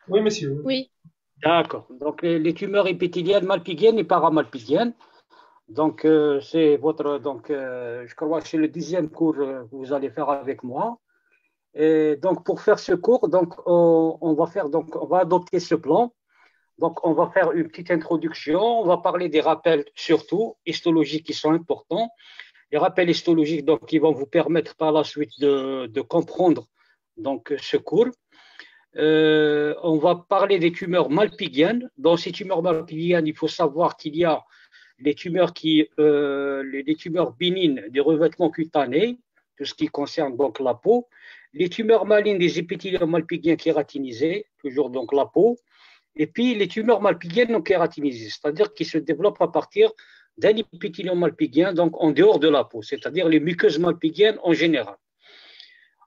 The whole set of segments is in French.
Oui, monsieur. Oui, D'accord. Donc, les tumeurs épithéliales malpighiennes et paramalpighiennes. Donc, c'est votre. Donc, je crois que c'est le 10e cours que vous allez faire avec moi. Et donc, pour faire ce cours, donc, on va adopter ce plan. Donc, on va faire une petite introduction. On va parler des rappels, surtout histologiques, qui sont importants. Les rappels histologiques, donc, qui vont vous permettre par la suite de comprendre donc ce cours. On va parler des tumeurs malpighiennes. Dans ces tumeurs malpighiennes, il faut savoir qu'il y a les tumeurs bénignes des revêtements cutanés, tout ce qui concerne donc la peau, les tumeurs malignes des épithéliums malpighiens kératinisés, toujours donc la peau, et puis les tumeurs malpighiennes non kératinisées, c'est-à-dire qui se développent à partir d'un épithélium malpighien, donc en dehors de la peau, c'est-à-dire les muqueuses malpighiennes en général.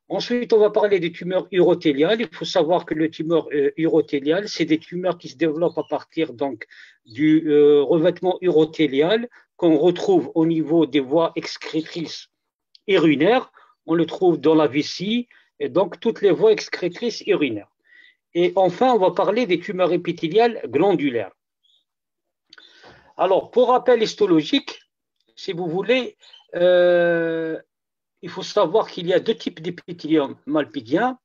Ensuite, on va parler des tumeurs urothéliales. Il faut savoir que les tumeurs urothéliales, c'est des tumeurs qui se développent à partir donc du revêtement urothélial qu'on retrouve au niveau des voies excrétrices urinaires. On le trouve dans la vessie et donc toutes les voies excrétrices urinaires. Et enfin, on va parler des tumeurs épithéliales glandulaires. Alors, pour rappel histologique, si vous voulez, il faut savoir qu'il y a deux types d'épithélium malpighiens.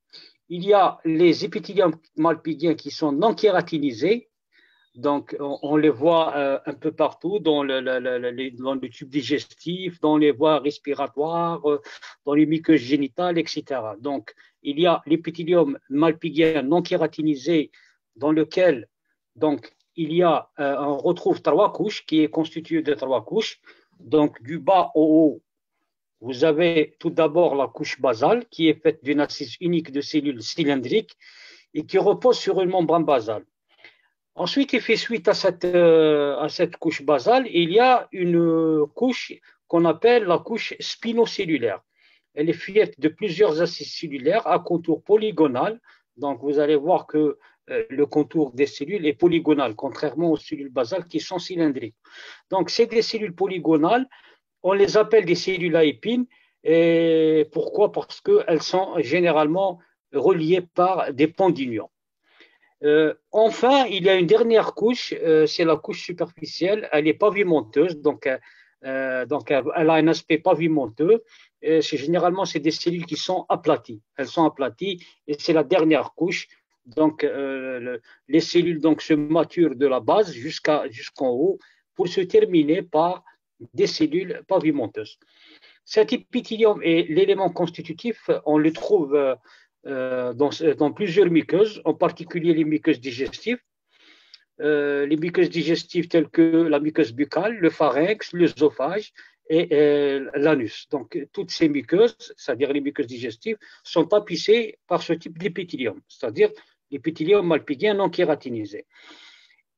Il y a les épithéliums malpighiens qui sont non kératinisés, donc on les voit un peu partout dans le tube digestif, dans les voies respiratoires, dans les muqueuses génitales, etc. Donc il y a l'épithélium malpighien non kératinisé dans lequel donc on retrouve trois couches qui est constituée de trois couches. Donc du bas au haut, vous avez tout d'abord la couche basale qui est faite d'une assise unique de cellules cylindriques et qui repose sur une membrane basale. Ensuite, il fait suite à cette couche basale, il y a une couche qu'on appelle la couche spinocellulaire. Elle est faite de plusieurs assises cellulaires à contour polygonal. Donc, vous allez voir que le contour des cellules est polygonal, contrairement aux cellules basales qui sont cylindriques. Donc, c'est des cellules polygonales. On les appelle des cellules à épines. Et pourquoi? Parce qu'elles sont généralement reliées par des ponts d'union. Enfin, il y a une dernière couche, c'est la couche superficielle. Elle est pavimenteuse, donc elle a un aspect pavimenteux. Généralement, c'est des cellules qui sont aplaties. Elles sont aplaties et c'est la dernière couche. Donc, les cellules donc, se maturent de la base jusqu'en haut pour se terminer par des cellules pavimenteuses. Cet épithélium est l'élément constitutif, on le trouve dans plusieurs muqueuses, en particulier les muqueuses digestives. Les muqueuses digestives telles que la muqueuse buccale, le pharynx, l'œsophage et l'anus. Donc, toutes ces muqueuses, c'est-à-dire les muqueuses digestives, sont tapissées par ce type d'épithélium, c'est-à-dire l'épithélium malpighien non kératinisé.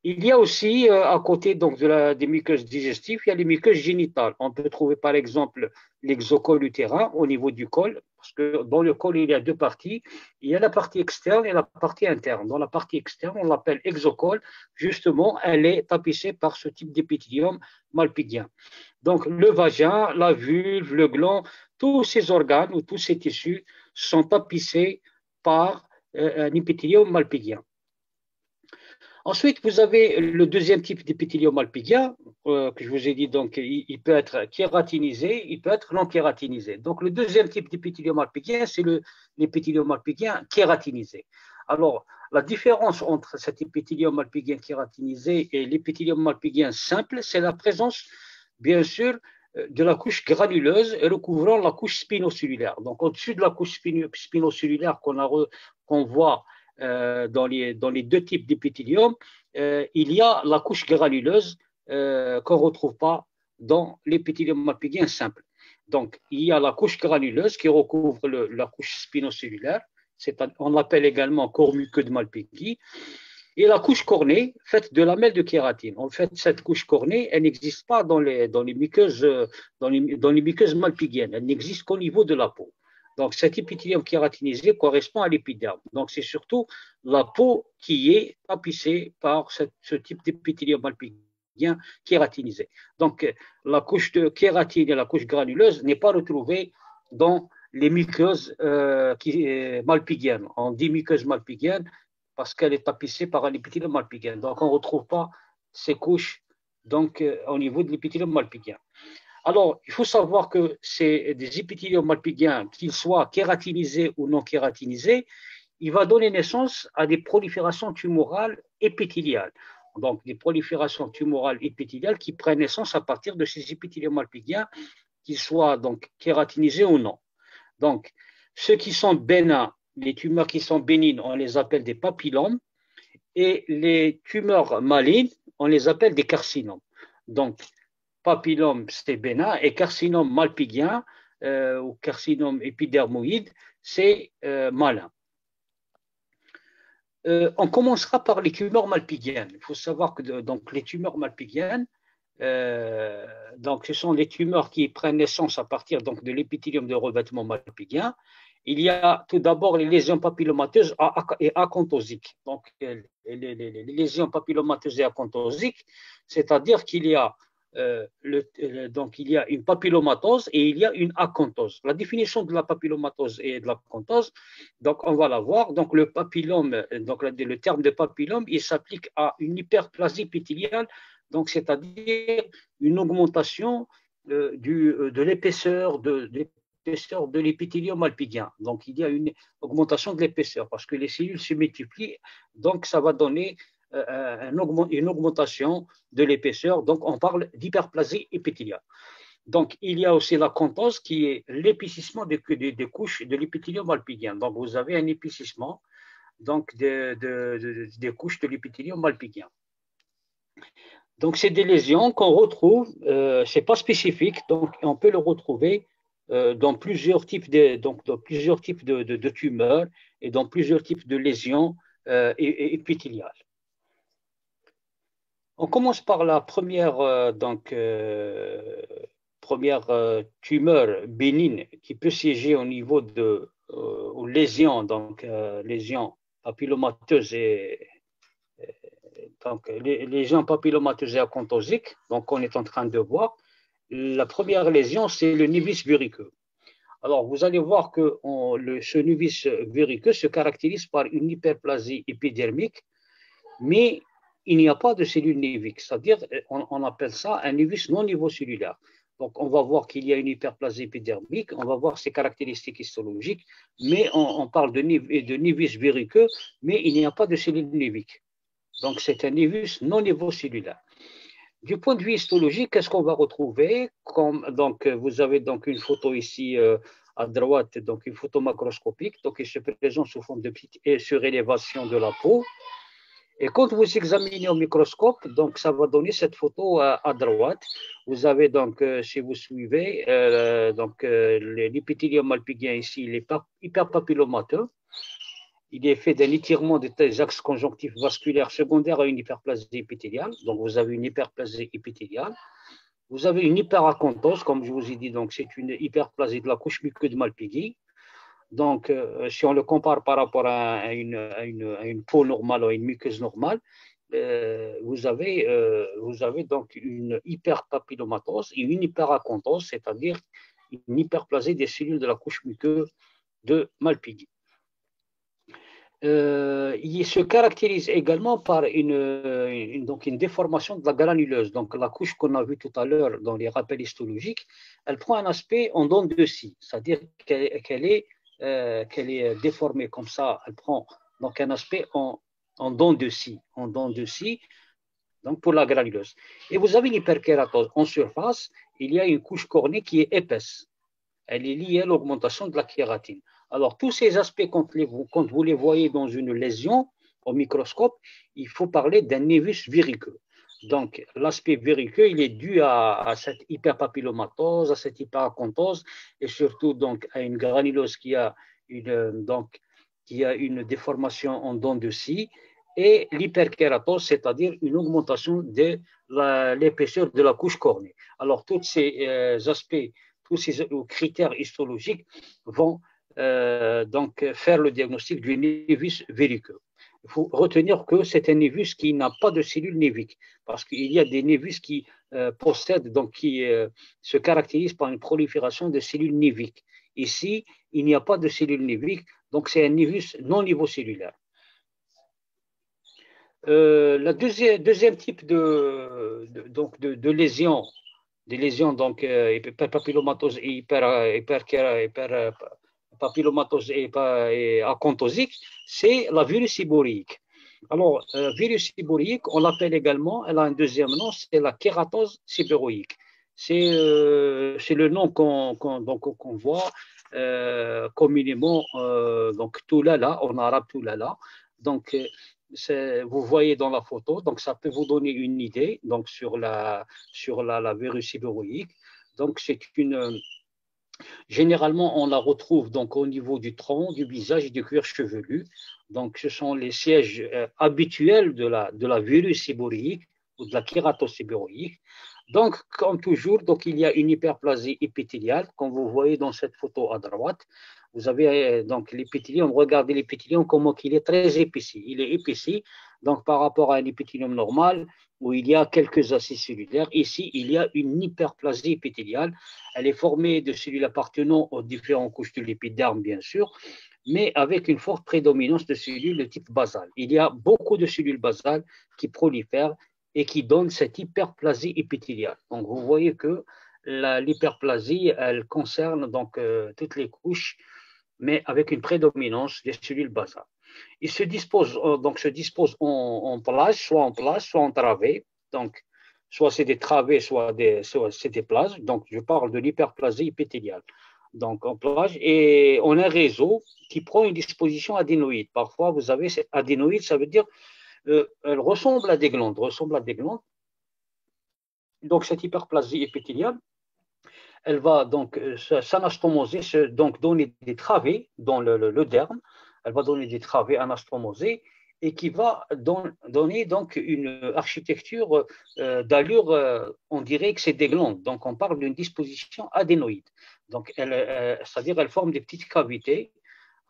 Il y a aussi, à côté donc, des muqueuses digestives, il y a les muqueuses génitales. On peut trouver par exemple l'exocole utérin au niveau du col, parce que dans le col, il y a deux parties. Il y a la partie externe et la partie interne. Dans la partie externe, on l'appelle exocole. Justement, elle est tapissée par ce type d'épithélium malpighien. Donc, le vagin, la vulve, le gland, tous ces organes ou tous ces tissus sont tapissés par un épithélium malpighien. Ensuite, vous avez le deuxième type d'épithélium malpighien, que je vous ai dit, donc il peut être kératinisé, il peut être non kératinisé. Donc, le deuxième type d'épithélium malpighien, c'est l'épithélium malpighien kératinisé. Alors, la différence entre cet épithélium malpighien kératinisé et l'épithélium malpighien simple, c'est la présence, bien sûr, de la couche granuleuse recouvrant la couche spinocellulaire. Donc, au-dessus de la couche spinocellulaire qu'on voit dans les deux types d'épithélium, il y a la couche granuleuse qu'on ne retrouve pas dans l'épithélium malpighien simple. Donc, il y a la couche granuleuse qui recouvre la couche spinocellulaire, on l'appelle également corps muqueux de Malpighi, et la couche cornée faite de lamelles de kératine. En fait, cette couche cornée, elle n'existe pas dans les muqueuses, dans les muqueuses malpighiennes, elle n'existe qu'au niveau de la peau. Donc, cet épithélium kératinisé correspond à l'épiderme. Donc, c'est surtout la peau qui est tapissée par ce type d'épithélium malpighien kératinisé. Donc, la couche de kératine et la couche granuleuse n'est pas retrouvée dans les muqueuses malpighiennes. On dit muqueuses malpighiennes parce qu'elle est tapissée par un épithélium malpigien. Donc, on ne retrouve pas ces couches donc, au niveau de l'épithélium malpigien. Alors, il faut savoir que c'est des épithéliums malpighiens, qu'ils soient kératinisés ou non kératinisés, il va donner naissance à des proliférations tumorales épithéliales. Donc, des proliférations tumorales épithéliales qui prennent naissance à partir de ces épithéliums malpighiens, qu'ils soient donc kératinisés ou non. Donc, ceux qui sont bénins, les tumeurs qui sont bénignes, on les appelle des papillomes, et les tumeurs malignes, on les appelle des carcinomes. Donc, papillome, c'est bénin, et carcinome malpighien ou carcinome épidermoïde, c'est malin. On commencera par les tumeurs malpighiennes. Il faut savoir que donc, les tumeurs malpighiennes, donc, ce sont les tumeurs qui prennent naissance à partir donc, de l'épithélium de revêtement malpighien. Il y a tout d'abord les lésions papillomateuses et acontosiques. Donc, les lésions papillomateuses et acontosiques, c'est-à-dire qu'il y a donc il y a une papillomatose et il y a une acontose. La définition de la papillomatose et de l'acontose, donc on va la voir. Donc le papillome, donc le terme de papillome, il s'applique à une hyperplasie épithéliale, donc c'est-à-dire une augmentation de l'épaisseur de l'épithélium malpighien. Donc il y a une augmentation de l'épaisseur parce que les cellules se multiplient, donc ça va donner une augmentation de l'épaisseur. Donc, on parle d'hyperplasie épithéliale. Donc, il y a aussi la contose qui est l'épaississement des couches de l'épithélium malpighien. Donc, vous avez un épaississement donc, des couches de l'épithélium malpighien. Donc, c'est des lésions qu'on retrouve, ce n'est pas spécifique, donc on peut le retrouver dans plusieurs types de tumeurs et dans plusieurs types de lésions épithéliales. On commence par la première, tumeur bénigne qui peut siéger au niveau de aux lésions, lésions papillomateuses donc les lésions papillomateuses et acontosiques. Donc, on est en train de voir. La première lésion, c'est le névis verruqueux. Alors, vous allez voir que ce névis verruqueux se caractérise par une hyperplasie épidermique, mais il n'y a pas de cellules néviques, c'est-à-dire on appelle ça un névus non nivocellulaire. Donc, on va voir qu'il y a une hyperplasie épidermique, on va voir ses caractéristiques histologiques, mais on parle de névus verruqueux, mais il n'y a pas de cellules néviques. Donc, c'est un névus non nivocellulaire. Du point de vue histologique, qu'est-ce qu'on va retrouver donc, vous avez donc une photo ici à droite, donc une photo macroscopique, donc il se présente sous forme de petite surélévation de la peau. Et quand vous examinez au microscope, donc ça va donner cette photo à droite. Vous avez donc, si vous suivez, l'épithélium malpighien ici, il est hyperpapillomateux. Il est fait d'un étirement des axes conjonctifs vasculaires secondaires à une hyperplasie épithéliale. Donc vous avez une hyperplasie épithéliale. Vous avez une hyperacontose, comme je vous ai dit, donc c'est une hyperplasie de la couche muqueuse de Malpighi. Donc, si on le compare par rapport à une peau normale ou à une muqueuse normale, vous avez donc une hyperpapillomatose et une hyperacontose, c'est-à-dire une hyperplasie des cellules de la couche muqueuse de Malpighi. Il se caractérise également par une déformation de la granuleuse. Donc, la couche qu'on a vue tout à l'heure dans les rappels histologiques, elle prend un aspect en dents de scie, c'est-à-dire qu'elle est déformée comme ça, elle prend donc un aspect en dents de scie, donc pour la granuleuse. Et vous avez l'hyperkératose. En surface, il y a une couche cornée qui est épaisse. Elle est liée à l'augmentation de la kératine. Alors, tous ces aspects, quand vous les voyez dans une lésion au microscope, il faut parler d'un névus verruqueux. Donc, l'aspect verruqueux, il est dû à cette hyperpapillomatose, à cette hyperacontose, et surtout donc, à une granulose qui a une déformation en dents de scie, et l'hyperkératose, c'est-à-dire une augmentation de l'épaisseur de la couche cornée. Alors, tous ces aspects, tous ces critères histologiques vont donc faire le diagnostic du névus verruqueux. Il faut retenir que c'est un névus qui n'a pas de cellules néviques, parce qu'il y a des névus qui possèdent, donc qui se caractérisent par une prolifération de cellules néviques. Ici, il n'y a pas de cellules néviques, donc c'est un névus non nivocellulaire. La deuxième type donc de lésions, des lésions donc hyperpapillomatose et papillomatose et acontosique, c'est la virus seborrhéique. Alors, virus seborrhéique, on l'appelle également, elle a un deuxième nom, c'est la kératose séborrhéique. C'est le nom qu'on voit communément, donc Toulala, en arabe Toulala. Donc, vous voyez dans la photo, donc ça peut vous donner une idée donc la virus seborrhéique. Donc, généralement, on la retrouve donc au niveau du tronc, du visage et du cuir chevelu. Donc, ce sont les sièges habituels de la virus seborrhéique ou de la kératose séborrhéique. Donc, comme toujours, donc, il y a une hyperplasie épithéliale, comme vous voyez dans cette photo à droite. Vous avez donc l'épithélium, regardez l'épithélium, comment il est très épaissi. Il est épaissi, donc par rapport à un épithélium normal, où il y a quelques acides cellulaires. Ici, il y a une hyperplasie épithéliale. Elle est formée de cellules appartenant aux différentes couches de l'épiderme, bien sûr, mais avec une forte prédominance de cellules de type basal. Il y a beaucoup de cellules basales qui prolifèrent et qui donnent cette hyperplasie épithéliale. Donc, vous voyez que l'hyperplasie, elle concerne donc toutes les couches, mais avec une prédominance des cellules basales. Il se dispose en plage, soit en travée. Donc, soit c'est des travées, soit c'est des plages. Donc, je parle de l'hyperplasie épithéliale. Donc, en plage et on a un réseau qui prend une disposition adénoïde. Parfois, vous avez adénoïde, ça veut dire elle ressemble à des glandes, Donc, cette hyperplasie épithéliale, elle va donc s'anastomoser, donc donner des travées dans le derme. Elle va donner des travées anastomosées et qui va donner donc une architecture d'allure, on dirait que c'est des glandes. Donc, on parle d'une disposition adénoïde. Donc, c'est-à-dire elle forme des petites cavités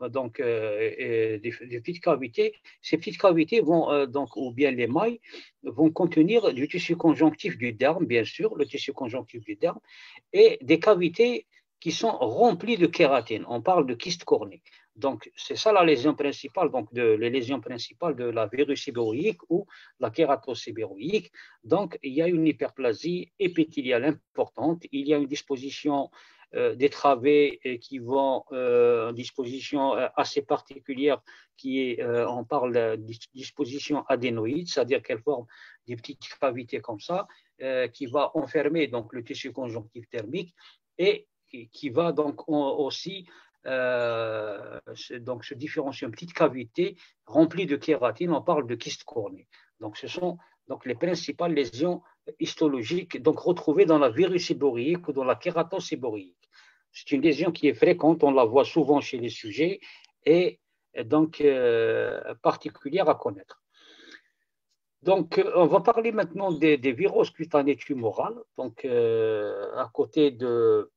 donc des petites cavités. Ces petites cavités vont donc, ou bien les mailles, vont contenir du tissu conjonctif du derme, bien sûr, le tissu conjonctif du derme, et des cavités qui sont remplies de kératine. On parle de kyste cornée. Donc, c'est ça la lésion principale, donc les lésions principales de la virus séborrhéique ou la kératose séborrhéique. Donc, il y a une hyperplasie épithéliale importante, il y a une disposition des travées qui vont en disposition assez particulière qui est, on parle de disposition adénoïde, c'est-à-dire qu'elle forme des petites cavités comme ça, qui va enfermer donc le tissu conjonctif thermique et qui va donc aussi donc se différencier en petites cavités remplies de kératine. On parle de kyste cornée. Donc, ce sont donc les principales lésions histologiques donc retrouvées dans la virus séborrhéique ou dans la kératose séborrhéique. C'est une lésion qui est fréquente, on la voit souvent chez les sujets et donc particulière à connaître. Donc, on va parler maintenant des viroses cutanées tumorales. Donc, à côté de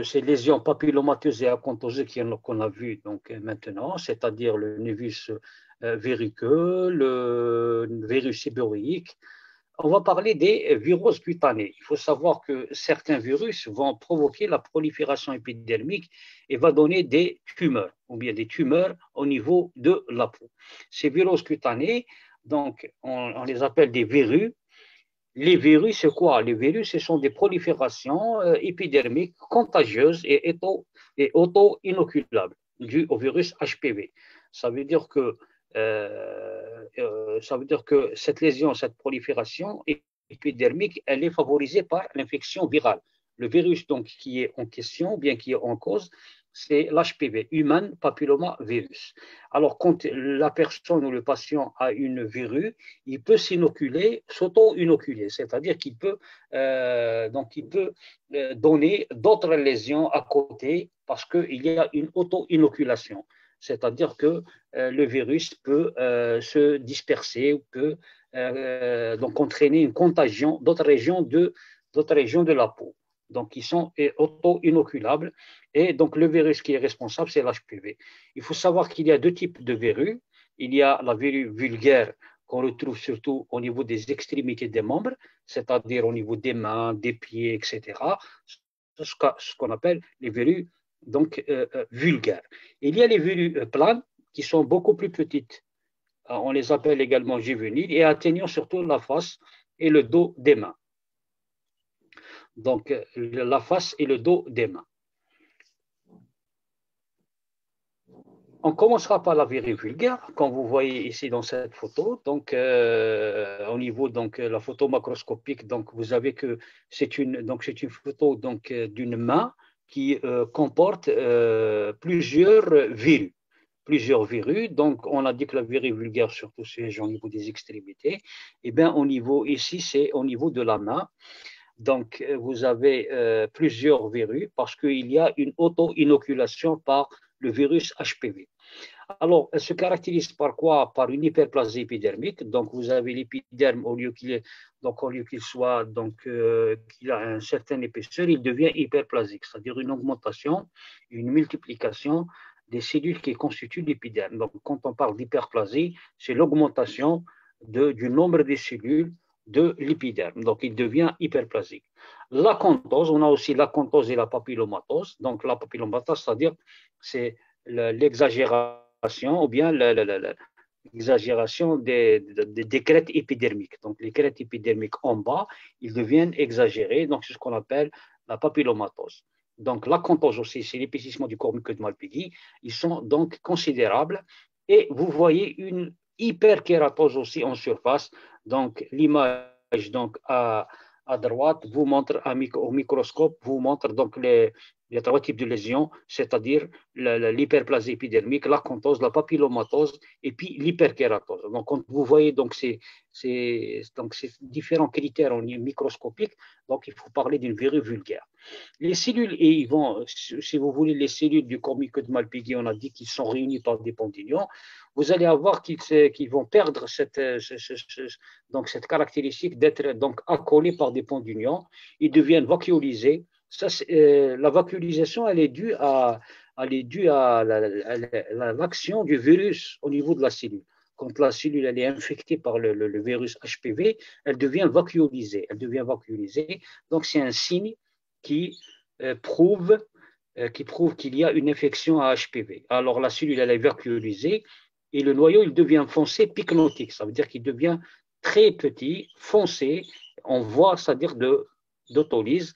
ces lésions papillomateuses et acontosées qu'on a vues donc, maintenant, c'est-à-dire le nevus verruqueux, le virus séborrhéique, on va parler des viroses cutanées. Il faut savoir que certains virus vont provoquer la prolifération épidermique et va donner des tumeurs, ou bien des tumeurs au niveau de la peau. Ces viroses cutanées, donc, on les appelle des verrues. Les virus, c'est quoi? Les virus, ce sont des proliférations épidermiques contagieuses et auto-inoculables dues au virus HPV. Ça veut dire que cette lésion, cette prolifération épidermique, elle est favorisée par l'infection virale. Le virus donc qui est en question, bien qui est en cause, c'est l'HPV, Human Papilloma Virus. Alors, quand la personne ou le patient a une verrue, il peut s'inoculer, s'auto-inoculer, c'est-à-dire qu'il peut, donner d'autres lésions à côté parce qu'il y a une auto-inoculation. C'est-à-dire que le virus peut se disperser, peut donc entraîner une contagion d'autres régions de la peau. Donc, ils sont auto-inoculables. Et donc, le virus qui est responsable, c'est l'HPV. Il faut savoir qu'il y a deux types de verrues. Il y a la verrue vulgaire qu'on retrouve surtout au niveau des extrémités des membres, c'est-à-dire au niveau des mains, des pieds, etc. Ce qu'on appelle les verrues donc, vulgaires. Il y a les verrues planes qui sont beaucoup plus petites On les appelle également juvéniles et atteignant surtout la face et le dos des mains. Donc, la face et le dos des mains. On commencera par la virée vulgaire, comme vous voyez ici dans cette photo. Donc, au niveau donc la photo macroscopique, donc vous avez que c'est une photo donc d'une main qui comporte plusieurs verrues. Plusieurs verrues. Donc, on a dit que la virée vulgaire, surtout c'est au niveau des extrémités. Et bien, au niveau ici, c'est au niveau de la main. Donc, vous avez plusieurs verrues parce qu'il y a une auto-inoculation par le virus HPV. Alors, elle se caractérise par quoi? Par une hyperplasie épidermique. Donc, vous avez l'épiderme, au lieu qu'il soit, qu'il a une certaine épaisseur, il devient hyperplasique, c'est-à-dire une augmentation, une multiplication des cellules qui constituent l'épiderme. Donc, quand on parle d'hyperplasie, c'est l'augmentation du nombre des cellules de l'épiderme. Donc, il devient hyperplasique. L'acanthose, on a aussi l'acanthose et la papillomatose. Donc, la papillomatose, c'est-à-dire c'est l'exagération ou bien l'exagération des crêtes épidermiques. Donc, les crêtes épidermiques en bas, ils deviennent exagérés. Donc, c'est ce qu'on appelle la papillomatose. Donc, l'acanthose aussi, c'est l'épaississement du corps muqueux de Malpighi. Ils sont donc considérables. Et vous voyez une hyperkératose aussi en surface. Donc, l'image donc à droite vous montre au microscope, vous montre donc les trois types de lésions, c'est-à-dire l'hyperplasie épidermique, l'acanthose, la papillomatose et puis l'hyperkératose. Donc, quand vous voyez donc ces différents critères microscopiques, donc il faut parler d'une verrue vulgaire. Les cellules, et ils vont, si vous voulez, les cellules du corps muqueux de Malpighi, on a dit qu'ils sont réunis par des pondylions. Vous allez avoir qu'ils vont perdre cette caractéristique d'être donc accolés par des pondylions. Ils deviennent vacuolisés. Ça, la vacuolisation, elle est due à l'action du virus au niveau de la cellule. Quand la cellule elle est infectée par le virus HPV, elle devient vacuolisée. Donc, c'est un signe qui prouve qu'il y a une infection à HPV. Alors, la cellule elle est vacuolisée et le noyau il devient foncé pycnotique. Ça veut dire qu'il devient très petit, foncé. On voit, c'est-à-dire d'autolyse.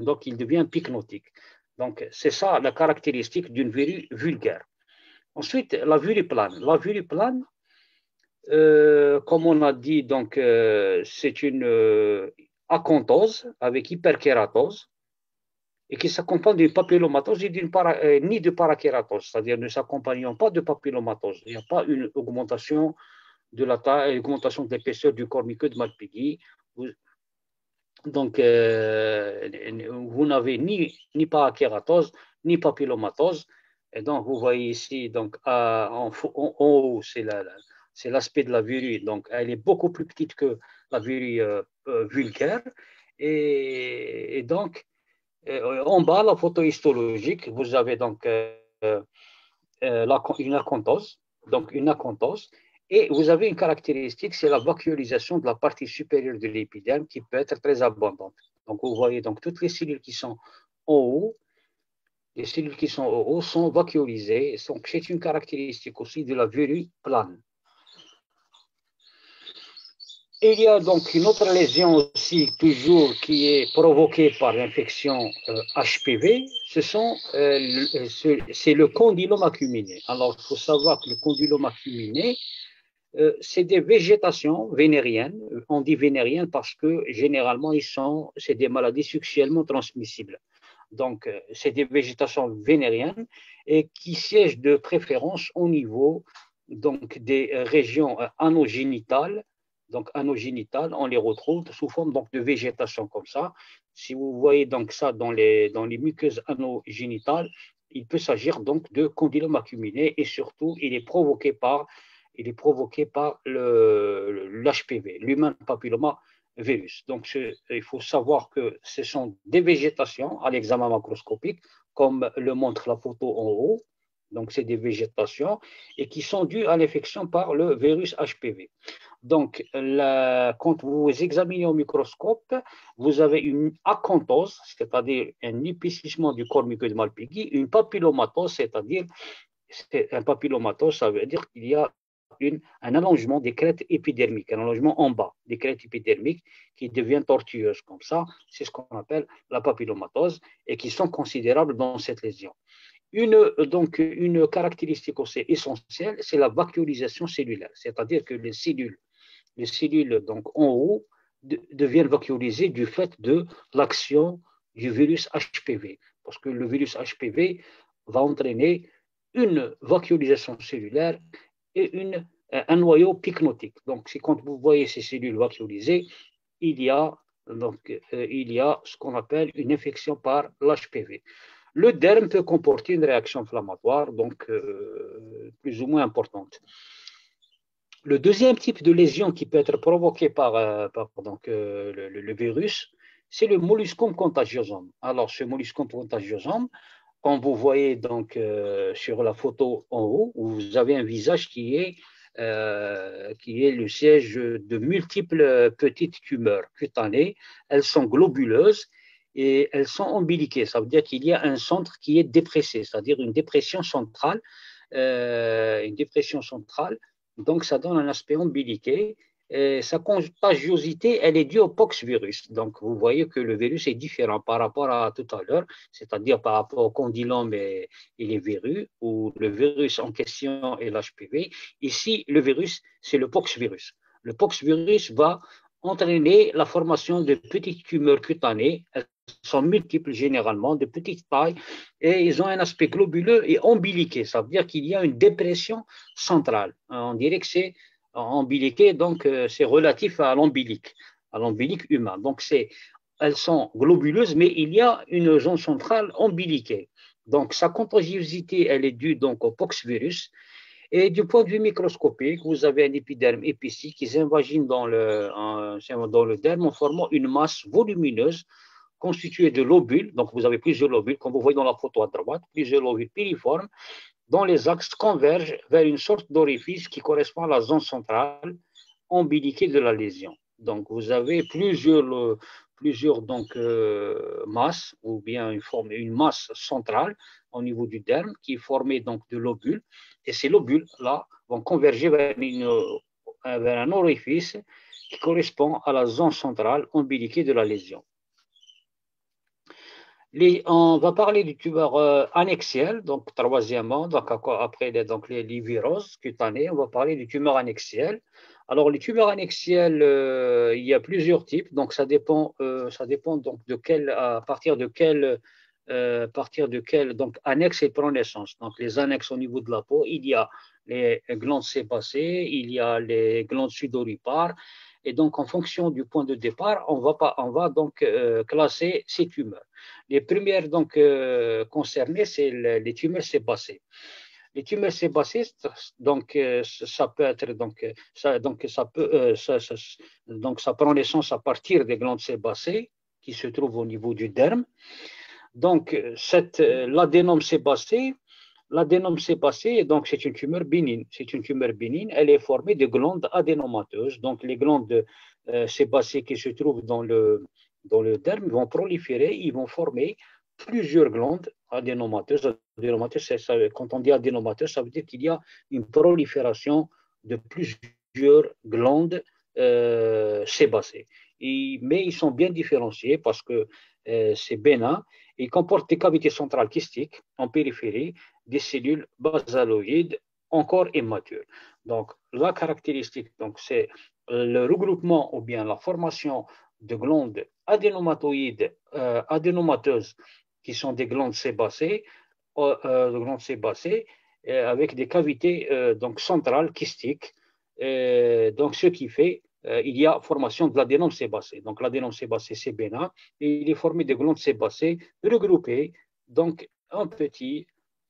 Donc, il devient pycnotique. Donc, c'est ça la caractéristique d'une verrue vulgaire. Ensuite, la verrue plane. La verrue plane, comme on a dit, donc, c'est une acanthose avec hyperkératose et qui s'accompagne d'une papillomatose et ni de parakératose, c'est-à-dire ne s'accompagnant pas de papillomatose. Il n'y a pas une augmentation de la taille, une augmentation de l'épaisseur du corps muqueux de Malpighi. Donc, vous n'avez ni parakératose, ni papillomatose. Et donc, vous voyez ici, donc, en haut, c'est l'aspect de la verrue. Donc, elle est beaucoup plus petite que la verrue vulgaire. Et donc, en bas, la photo histologique, vous avez donc une acanthose. Donc, une acanthose. Et vous avez une caractéristique, c'est la vacuolisation de la partie supérieure de l'épiderme qui peut être très abondante. Donc, vous voyez donc toutes les cellules qui sont en haut, les cellules qui sont en haut sont vacuolisées. Donc, c'est une caractéristique aussi de la verrue plane. Et il y a donc une autre lésion aussi, toujours, qui est provoquée par l'infection HPV, c'est le condylome acuminé. Alors, il faut savoir que le condylome acuminé, c'est des végétations vénériennes. On dit vénériennes parce que généralement, c'est des maladies sexuellement transmissibles. Donc, c'est des végétations vénériennes et qui siègent de préférence au niveau donc, des régions anogénitales. Donc, anogénitales, on les retrouve sous forme donc, de végétation comme ça. Si vous voyez donc ça dans les muqueuses anogénitales, il peut s'agir donc de condylome acuminé et surtout, il est provoqué par l'HPV, l'human papilloma virus. Donc, il faut savoir que ce sont des végétations à l'examen macroscopique, comme le montre la photo en haut. Donc, c'est des végétations et qui sont dues à l'infection par le virus HPV. Donc, quand vous examinez au microscope, vous avez une acanthose, c'est-à-dire un épaississement du corps muqueux de Malpighi, une papillomatose, c'est-à-dire un papillomatose, ça veut dire qu'il y a un allongement des crêtes épidermiques, un allongement en bas des crêtes épidermiques qui devient tortueuse comme ça. C'est ce qu'on appelle la papillomatose et qui sont considérables dans cette lésion. Une caractéristique aussi essentielle, c'est la vacuolisation cellulaire, c'est-à-dire que les cellules donc, en haut deviennent vacuolisées du fait de l'action du virus HPV, parce que le virus HPV va entraîner une vacuolisation cellulaire et un noyau pycnotique. Donc, c'est quand vous voyez ces cellules vacuolisées, il y a ce qu'on appelle une infection par l'HPV. Le derme peut comporter une réaction inflammatoire, donc plus ou moins importante. Le deuxième type de lésion qui peut être provoquée par le virus, c'est le molluscum contagiosum. Alors, ce molluscum contagiosum, quand vous voyez donc sur la photo en haut, vous avez un visage qui est le siège de multiples petites tumeurs cutanées. Elles sont globuleuses et elles sont ombiliquées. Ça veut dire qu'il y a un centre qui est dépressé, c'est-à-dire une dépression centrale. Donc, ça donne un aspect ombiliqué. Et sa contagiosité, elle est due au poxvirus. Donc, vous voyez que le virus est différent par rapport à tout à l'heure, c'est-à-dire par rapport au condylome et les verrues, où le virus en question est l'HPV. Ici, le virus, c'est le poxvirus. Le poxvirus va entraîner la formation de petites tumeurs cutanées. Elles sont multiples généralement, de petite taille, et ils ont un aspect globuleux et ombiliqué. Ça veut dire qu'il y a une dépression centrale. On dirait que c'est ombiliqué, donc c'est relatif à l'ombilic humain. Donc elles sont globuleuses, mais il y a une zone centrale ombiliquée. Donc sa contagiosité, elle est due donc au poxvirus. Et du point de vue microscopique, vous avez un épiderme épicé qui s'invagine dans le derme en formant une masse volumineuse constituée de lobules. Donc vous avez plusieurs lobules, comme vous voyez dans la photo à droite, plusieurs lobules piriformes dont les axes convergent vers une sorte d'orifice qui correspond à la zone centrale ombiliquée de la lésion. Donc, vous avez plusieurs masses, ou bien une masse centrale au niveau du derme qui est formée donc de lobules, et ces lobules-là vont converger vers un orifice qui correspond à la zone centrale ombiliquée de la lésion. On va parler du tumeur annexiel, donc troisièmement, donc après les viroses cutanées, on va parler du tumeur annexiel. Alors, les tumeurs annexielles, il y a plusieurs types, donc ça dépend donc à partir de quel donc annexe il prend naissance. Donc, les annexes au niveau de la peau, il y a les glandes sébacées, il y a les glandes sudoripares, et donc en fonction du point de départ, on va donc classer ces tumeurs. Les premières donc concernées, c'est les tumeurs sébacées. Les tumeurs sébacées, donc ça peut être ça prend naissance à partir des glandes sébacées qui se trouvent au niveau du derme. Donc l'adénome sébacé, donc c'est une tumeur bénigne. C'est une tumeur bénigne. Elle est formée de glandes adénomateuses. Donc les glandes sébacées qui se trouvent dans le derme vont proliférer. Ils vont former plusieurs glandes adénomateuses. Quand on dit adénomateuses, ça veut dire qu'il y a une prolifération de plusieurs glandes sébacées. Mais ils sont bien différenciés parce que c'est bénin. Ils comportent des cavités centrales kystiques en périphérie, des cellules basaloïdes encore immatures. Donc, la caractéristique, c'est le regroupement ou bien la formation de glandes adénomatoïdes, adénomateuses, qui sont des glandes sébacées, avec des cavités centrales kystiques. Donc, ce qui fait il y a formation de l'adénome sébacé. Donc, l'adénome sébacé, c'est bénin, et il est formé de glandes sébacées regroupées, donc en petits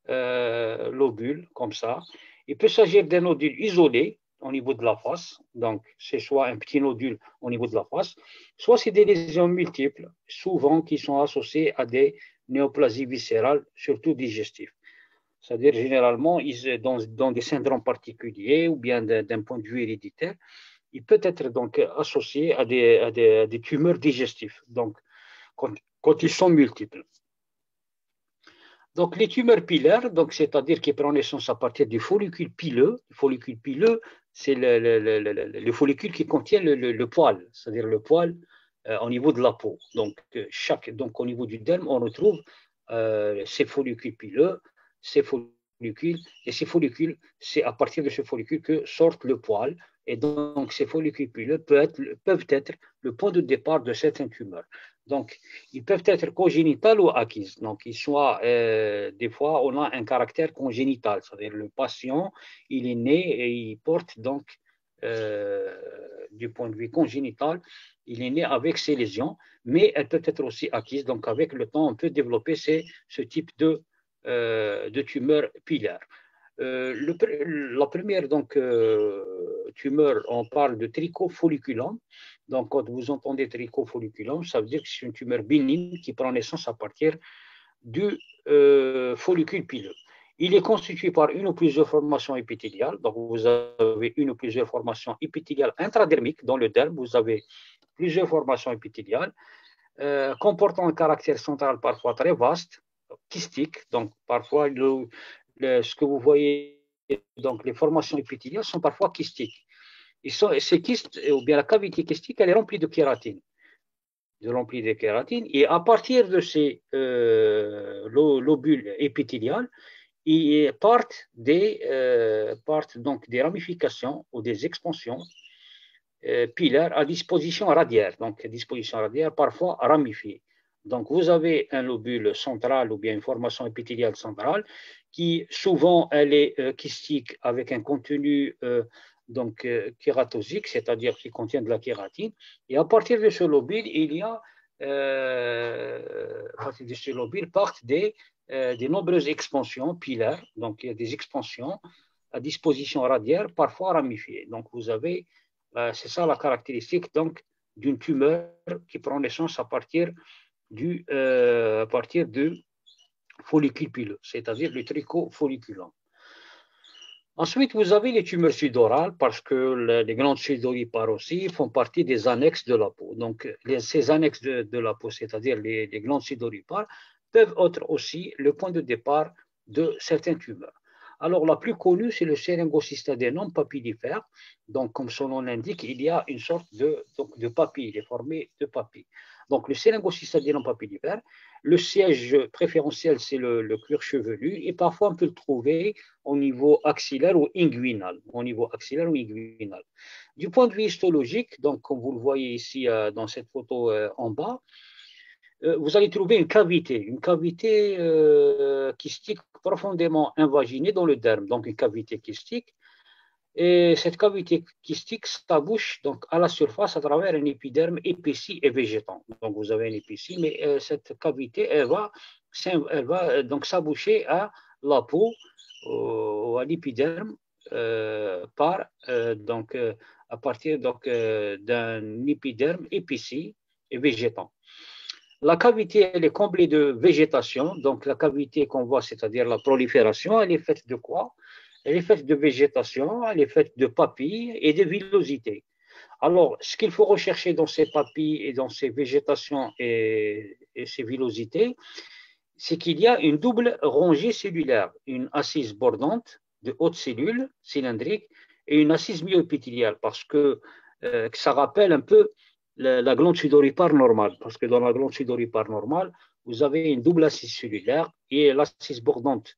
lobules, comme ça. Il peut s'agir d'un nodule isolé au niveau de la face, donc c'est soit un petit nodule au niveau de la face, soit c'est des lésions multiples, souvent qui sont associées à des néoplasies viscérales, surtout digestives. C'est-à-dire généralement dans des syndromes particuliers ou bien d'un point de vue héréditaire, il peut être donc associé à des tumeurs digestives, donc quand ils sont multiples. Donc, les tumeurs pilaires, donc c'est-à-dire qui prennent naissance à partir du follicule pileux. Le follicule pileux, c'est le follicule qui contient le poil, c'est-à-dire le poil au niveau de la peau. Donc, au niveau du derme, on retrouve ces follicules pileux, ces follicules, et ces follicules, c'est à partir de ce follicule que sort le poil. Et donc, ces follicules pileux peuvent être le point de départ de certaines tumeurs. Donc, ils peuvent être congénitales ou acquises. Donc, des fois, on a un caractère congénital, c'est-à-dire le patient, il est né et il porte donc, du point de vue congénital, il est né avec ces lésions, mais elles peuvent être aussi acquises. Donc, avec le temps, on peut développer ce type de tumeur pilaire. La première tumeur, on parle de trichofolliculum. Donc, quand vous entendez trichofolliculum, ça veut dire que c'est une tumeur bénigne qui prend naissance à partir du follicule pileux. Il est constitué par une ou plusieurs formations épithéliales. Donc, vous avez une ou plusieurs formations épithéliales intradermiques dans le derme. Vous avez plusieurs formations épithéliales comportant un caractère central parfois très vaste, kystique. Donc, parfois, ce que vous voyez, donc les formations épithéliales sont parfois kystiques. Ces kystes, ou bien la cavité kystique, elle est remplie de kératine. Et à partir de ces lobules épithéliales, ils partent donc des ramifications ou des expansions pilaires à disposition radiaire. Donc, disposition radiaire parfois ramifiée. Donc, vous avez un lobule central ou bien une formation épithéliale centrale qui, souvent, elle est kystique avec un contenu kératosique, c'est-à-dire qui contient de la kératine. Et à partir de ce lobule, à partir de ce lobule partent des nombreuses expansions pilaires. Donc, il y a des expansions à disposition radiaire, parfois ramifiées. Donc, vous avez, c'est ça la caractéristique donc d'une tumeur qui prend naissance à partir du follicule pileux, c'est-à-dire le trichofolliculum. Ensuite, vous avez les tumeurs sudorales parce que les glandes sudoripares aussi font partie des annexes de la peau. Donc, ces annexes de la peau, c'est-à-dire les glandes sudoripares, peuvent être aussi le point de départ de certaines tumeurs. Alors, la plus connue, c'est le syringocystadénome papillifère. Donc, comme son nom l'indique, il y a une sorte de papille, il est formé de papille. Donc, le syringocystadénome papillifère, le siège préférentiel, c'est le cuir chevelu, et parfois on peut le trouver au niveau axillaire ou inguinal. Du point de vue histologique, donc comme vous le voyez ici dans cette photo en bas, vous allez trouver une cavité kystique profondément invaginée dans le derme, donc une cavité kystique. Et cette cavité kystique s'abouche donc à la surface à travers un épiderme épaissi et végétant. Donc vous avez un épaissi, mais cette cavité, elle va donc s'aboucher à la peau, à l'épiderme, à partir d'un épiderme épaissi et végétant. La cavité, elle est comblée de végétation. Donc la cavité qu'on voit, c'est-à-dire la prolifération, elle est faite de quoi? Elle est faite de végétation, elle est faite de papilles et de villosités. Alors, ce qu'il faut rechercher dans ces papilles et dans ces végétations et ces villosités, c'est qu'il y a une double rangée cellulaire, une assise bordante de hautes cellules cylindriques et une assise myoépithéliale, parce que ça rappelle un peu la glande sudoripare normale, parce que dans la glande sudoripare normale, vous avez une double assise cellulaire et l'assise bordante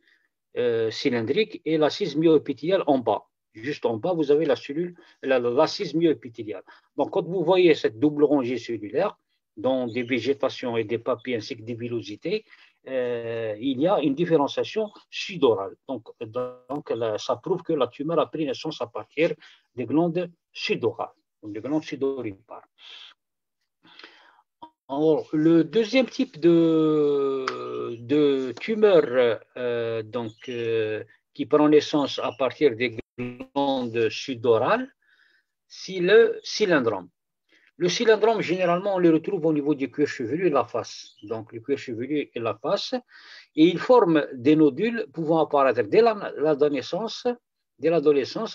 cylindrique et l'assise myoépithéliale en bas. Juste en bas, vous avez l'assise myoépithéliale. Donc, quand vous voyez cette double rangée cellulaire, dans des végétations et des papilles ainsi que des villosités, il y a une différenciation sudorale. Donc là, ça prouve que la tumeur a pris naissance à partir des glandes sudorales, donc des glandes sudoripares. Alors, le deuxième type de tumeur qui prend naissance à partir des glandes sudorales, c'est le cylindrome. Le cylindrome, généralement, on le retrouve au niveau du cuir chevelu et la face. Donc, le cuir chevelu et la face. Et il forme des nodules pouvant apparaître dès l'adolescence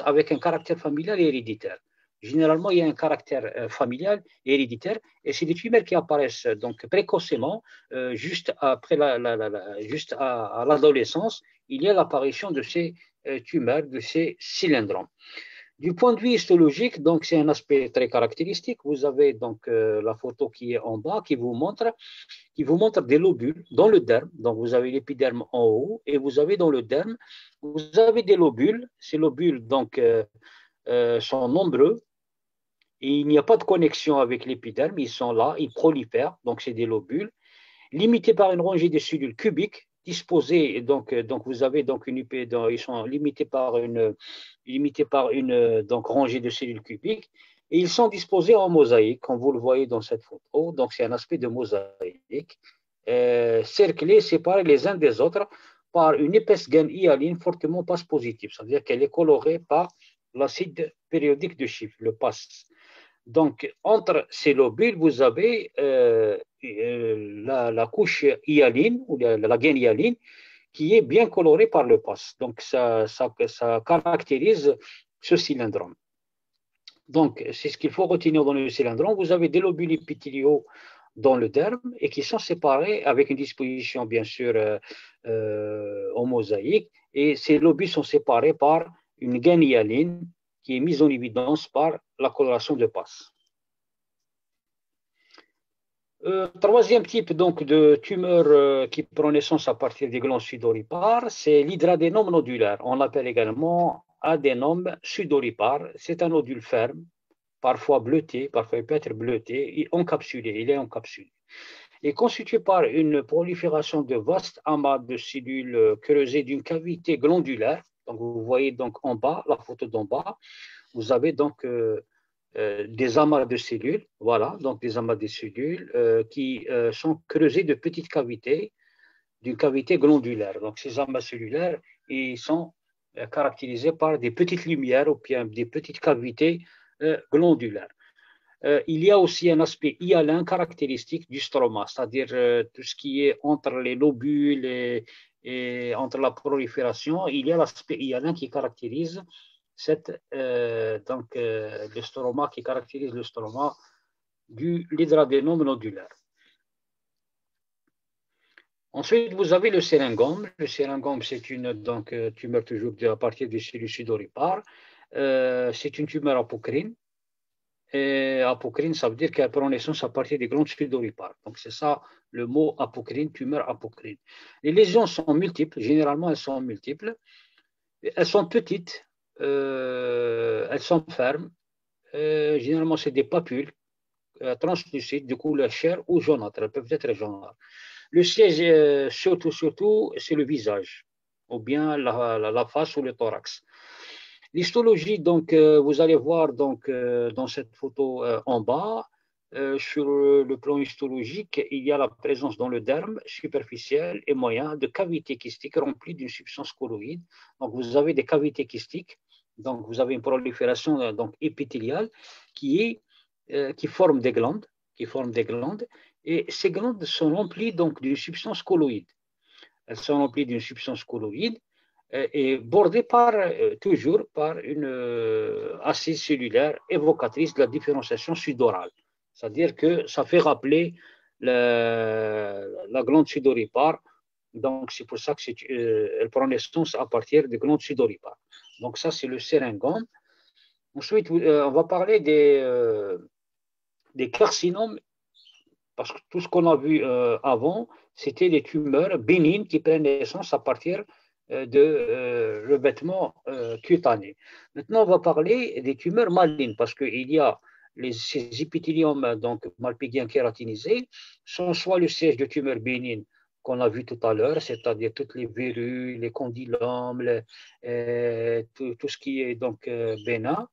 avec un caractère familial et héréditaire. généralement, il y a un caractère familial et héréditaire, et c'est des tumeurs qui apparaissent donc précocement, juste après juste à l'adolescence, il y a l'apparition de ces tumeurs, de ces cylindromes. Du point de vue histologique, donc c'est un aspect très caractéristique. Vous avez donc la photo qui est en bas qui vous montre des lobules dans le derme. Donc vous avez l'épiderme en haut et vous avez dans le derme, vous avez des lobules. Ces lobules donc sont nombreux et il n'y a pas de connexion avec l'épiderme. Ils sont là, ils prolifèrent. Donc c'est des lobules limités par une rangée de cellules cubiques disposées. Donc vous avez donc ils sont limités par une donc rangée de cellules cubiques et ils sont disposés en mosaïque, comme vous le voyez dans cette photo. Donc c'est un aspect de mosaïque, cerclés, séparés les uns des autres par une épaisse gaine hyaline fortement passe positive, c'est-à-dire qu'elle est colorée par l'acide périodique de Schiff, le PAS. Donc, entre ces lobules, vous avez la couche hyaline, ou la gaine hyaline, qui est bien colorée par le PAS. Donc, ça caractérise ce cylindrome. Donc, c'est ce qu'il faut retenir dans le cylindrome. Vous avez des lobules épithéliaux dans le derme et qui sont séparés avec une disposition, bien sûr, en mosaïque. Et ces lobules sont séparés par une gaine hyaline qui est mise en évidence par la coloration de PAS. Troisième type donc, de tumeur qui prend naissance à partir des glandes sudoripares, c'est l'hydradénome nodulaire. On l'appelle également adénome sudoripare. C'est un nodule ferme, parfois bleuté, parfois il peut être bleuté, et encapsulé, il est encapsulé. Il est constitué par une prolifération de vastes amas de cellules creusées d'une cavité glandulaire. Donc vous voyez donc en bas, la photo d'en bas, vous avez donc des amas de cellules, voilà, donc des amas de cellules qui sont creusés de petites cavités, d'une cavité glandulaire. Donc ces amas cellulaires, ils sont caractérisés par des petites lumières ou bien des petites cavités glandulaires. Il y a aussi un aspect hyalin caractéristique du stroma, c'est-à-dire tout ce qui est entre les lobules et entre la prolifération, il y a l'aspect hyalin qui caractérise le stroma, qui caractérise le stroma de l'hydradénome nodulaire. Ensuite, vous avez le séringome. Le séringome, c'est une tumeur toujours à partir des cellules sudoripares. C'est une tumeur apocrine. Et apocrine, ça veut dire qu'elle prend naissance à partir des glandes sudoripares. Donc, c'est ça le mot apocrine, tumeur apocrine. Les lésions sont multiples. Généralement, elles sont multiples. Elles sont petites. Elles sont fermes. Généralement, c'est des papules translucides de couleur chair ou jaunâtre. Elles peuvent être jaunâtres. Le siège, surtout, c'est le visage, ou bien la face ou le thorax. L'histologie, donc, vous allez voir donc, dans cette photo en bas, sur le plan histologique, il y a la présence dans le derme superficiel et moyen de cavités kystiques remplies d'une substance colloïde. Donc, vous avez des cavités kystiques, donc vous avez une prolifération donc, épithéliale qui forme des glandes, et ces glandes sont remplies donc d'une substance colloïde. Elles sont remplies d'une substance colloïde et bordée toujours par une assise cellulaire évocatrice de la différenciation sudorale. C'est-à-dire que ça fait rappeler la glande sudoripare. Donc, c'est pour ça qu'elle prend naissance à partir des glandes sudoripares. Donc, ça, c'est le séringome. Ensuite, on va parler des carcinomes, parce que tout ce qu'on a vu avant, c'était des tumeurs bénignes qui prennent naissance à partir de revêtements cutanés. Maintenant, on va parler des tumeurs malignes, parce qu'il y a ces épithéliums donc, malpighiens kératinisés, sont soit le siège de tumeurs bénignes qu'on a vu tout à l'heure, c'est-à-dire toutes les verrues, les condylomes, tout ce qui est donc bénin.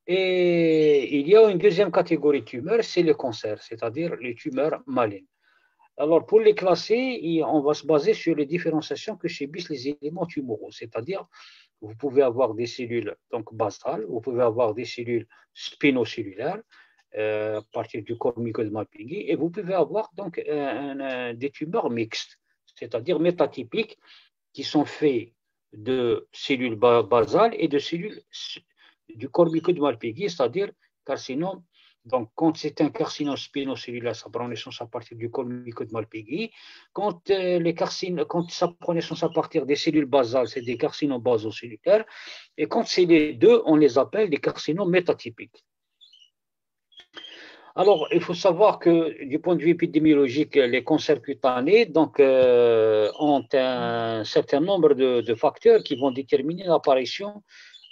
Et il y a une deuxième catégorie de tumeurs, c'est le cancer, c'est-à-dire les tumeurs malignes. Alors, pour les classer, on va se baser sur les différenciations que subissent les éléments tumoraux, c'est-à-dire vous pouvez avoir des cellules donc, basales, vous pouvez avoir des cellules spinocellulaires à partir du corps muqueux Malpighi, et vous pouvez avoir donc des tumeurs mixtes, c'est-à-dire métatypiques, qui sont faits de cellules basales et de cellules du corpuscule de Malpighi, c'est-à-dire carcinome. Donc, quand c'est un carcinome spinocellulaire, ça prend naissance à partir du corpuscule de Malpighi. Quand ça prend naissance à partir des cellules basales, c'est des carcinomes basocellulaires. Et quand c'est les deux, on les appelle des carcinomes métatypiques. Alors, il faut savoir que du point de vue épidémiologique, les cancers cutanés ont un certain nombre de facteurs qui vont déterminer l'apparition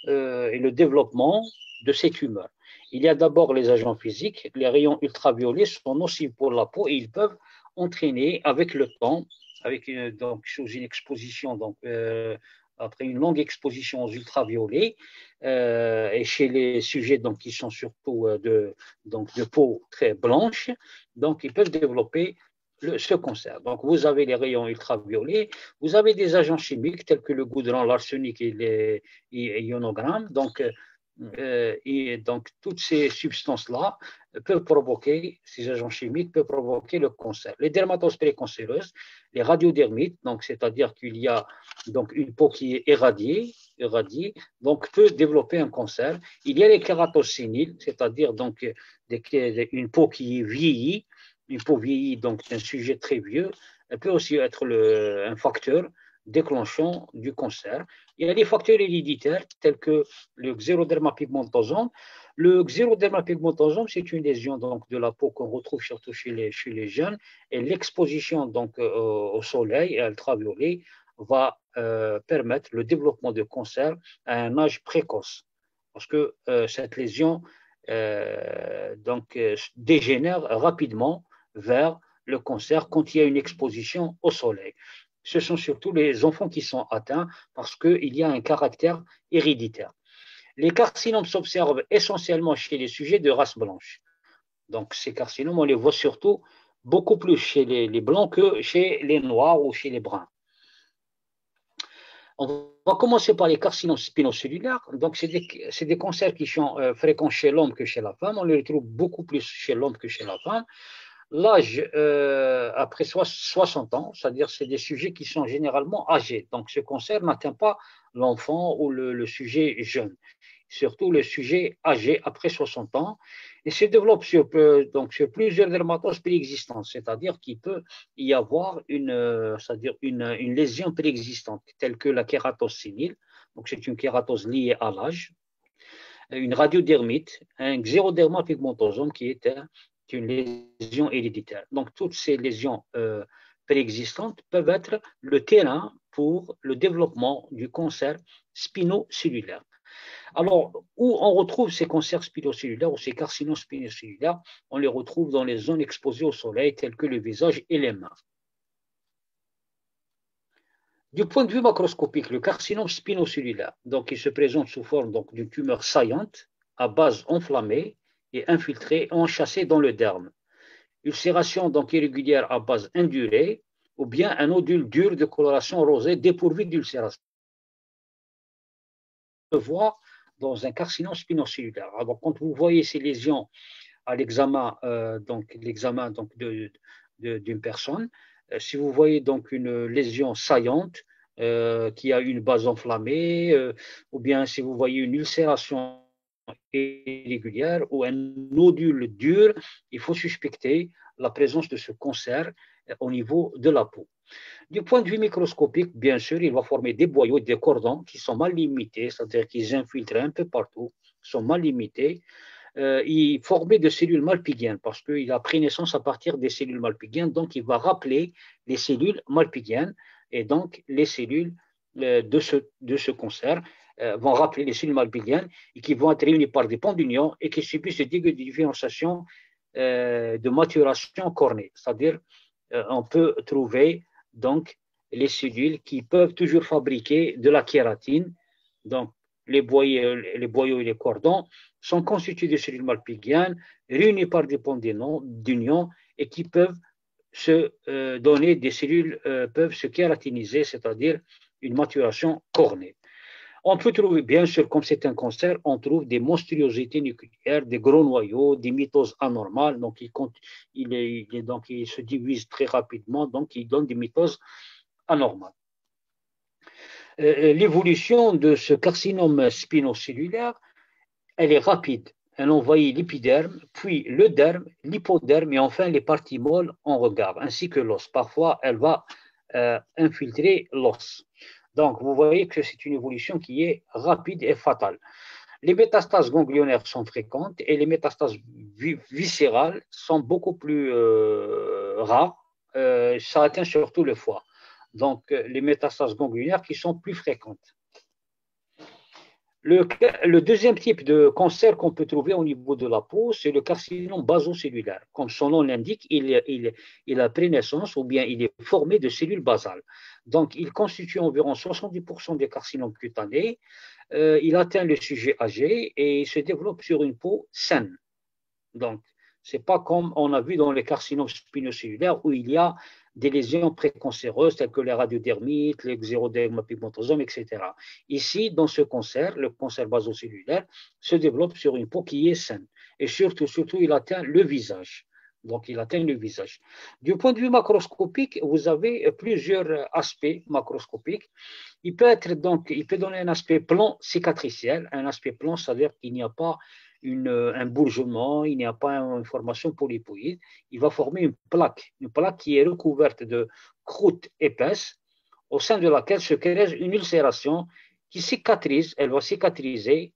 et le développement de ces tumeurs. Il y a d'abord les agents physiques. Les rayons ultraviolets sont nocifs pour la peau et ils peuvent entraîner avec le temps, sous une exposition, après une longue exposition aux ultraviolets, et chez les sujets qui sont surtout de peau très blanche, donc ils peuvent développer ce cancer. Donc vous avez les rayons ultraviolets, vous avez des agents chimiques tels que le goudron, l'arsenic et les ionogrammes. Donc toutes ces substances-là peuvent provoquer, ces agents chimiques peuvent provoquer le cancer. Les dermatoses précancéreuses, les radiodermites, donc c'est-à-dire qu'il y a donc une peau qui est irradiée, donc peut développer un cancer. Il y a les kératoses séniles, c'est-à-dire donc une peau qui vieillit, une peau vieillie donc d'un sujet très vieux. Elle peut aussi être un facteur déclenchant du cancer. Il y a des facteurs héréditaires tels que le xéroderma pigmentosum. Le xéroderma pigmentosum, c'est une lésion donc, de la peau qu'on retrouve surtout chez les jeunes, et l'exposition au soleil et à l'ultraviolet va permettre le développement de cancer à un âge précoce. Parce que cette lésion dégénère rapidement vers le cancer quand il y a une exposition au soleil. Ce sont surtout les enfants qui sont atteints parce qu'il y a un caractère héréditaire. Les carcinomes s'observent essentiellement chez les sujets de race blanche. Donc, ces carcinomes, on les voit surtout beaucoup plus chez les blancs que chez les noirs ou chez les bruns. On va commencer par les carcinomes spinocellulaires. Donc, c'est des cancers qui sont fréquents chez l'homme que chez la femme. On les retrouve beaucoup plus chez l'homme que chez la femme. L'âge après 60 ans, c'est-à-dire c'est des sujets qui sont généralement âgés. Donc ce cancer n'atteint pas l'enfant ou le sujet jeune, surtout le sujet âgé après 60 ans, et se développe sur plusieurs dermatoses préexistantes, c'est-à-dire qu'il peut y avoir une lésion préexistante, telle que la kératose sénile, donc c'est une kératose liée à l'âge, une radiodermite, un xéroderma pigmentosum qui est une lésion héréditaire. Donc, toutes ces lésions préexistantes peuvent être le terrain pour le développement du cancer spinocellulaire. Alors, où on retrouve ces cancers spinocellulaires ou ces carcinomes spinocellulaires? On les retrouve dans les zones exposées au soleil, telles que le visage et les mains. Du point de vue macroscopique, le carcinome spinocellulaire, donc il se présente sous forme d'une tumeur saillante à base enflammée et infiltrée, enchâssée dans le derme. Ulcération donc irrégulière à base indurée ou bien un nodule dur de coloration rosée dépourvu d'ulcération. On peut voir dans un carcinome spinocellulaire. Alors, quand vous voyez ces lésions à l'examen d'une personne, si vous voyez donc une lésion saillante qui a une base enflammée, ou bien si vous voyez une ulcération irrégulière ou un nodule dur, il faut suspecter la présence de ce cancer au niveau de la peau. Du point de vue microscopique, bien sûr, il va former des boyaux, des cordons qui sont mal limités, c'est-à-dire qu'ils infiltrent un peu partout, sont mal limités. Il formait de cellules malpighiennes parce qu'il a pris naissance à partir des cellules malpighiennes, donc il va rappeler les cellules malpighiennes et donc les cellules de ce cancer vont rappeler les cellules malpighiennes et qui vont être réunies par des ponts d'union et qui subissent des dégâts de différenciation de maturation cornée, c'est-à-dire on peut trouver donc les cellules qui peuvent toujours fabriquer de la kératine, donc les boyaux et les cordons sont constitués de cellules malpighiennes réunies par des ponts d'union et qui peuvent se donner des cellules, peuvent se kératiniser, c'est-à-dire une maturation cornée. On peut trouver, bien sûr, comme c'est un cancer, on trouve des monstruosités nucléaires, des gros noyaux, des mitoses anormales, donc il se divise très rapidement, donc il donne des mitoses anormales. L'évolution de ce carcinome spinocellulaire elle est rapide. Elle envahit l'épiderme, puis le derme, l'hypoderme et enfin les parties molles en regard, ainsi que l'os. Parfois, elle va infiltrer l'os. Donc, vous voyez que c'est une évolution qui est rapide et fatale. Les métastases ganglionnaires sont fréquentes et les métastases viscérales sont beaucoup plus rares. Ça atteint surtout le foie. Donc, les métastases ganglionnaires qui sont plus fréquentes. Le deuxième type de cancer qu'on peut trouver au niveau de la peau, c'est le carcinome basocellulaire. Comme son nom l'indique, il a prénaissance ou bien il est formé de cellules basales. Donc, il constitue environ 70% des carcinomes cutanés. Il atteint le sujet âgé et il se développe sur une peau saine. Donc, ce n'est pas comme on a vu dans les carcinomes spinocellulaires où il y a des lésions précancéreuses telles que les radiodermites, les xéroderma pigmentosum, etc. Ici, dans ce cancer, le cancer basocellulaire se développe sur une peau qui est saine. Et surtout, il atteint le visage. Donc, il atteint le visage. Du point de vue macroscopique, vous avez plusieurs aspects macroscopiques. Il peut donner un aspect plan cicatriciel. Un aspect plan, c'est-à-dire qu'il n'y a pas un bourgeonnement, il n'y a pas une formation polypoïde. Il va former une plaque qui est recouverte de croûte épaisse, au sein de laquelle se crée une ulcération qui cicatrise. Elle va cicatriser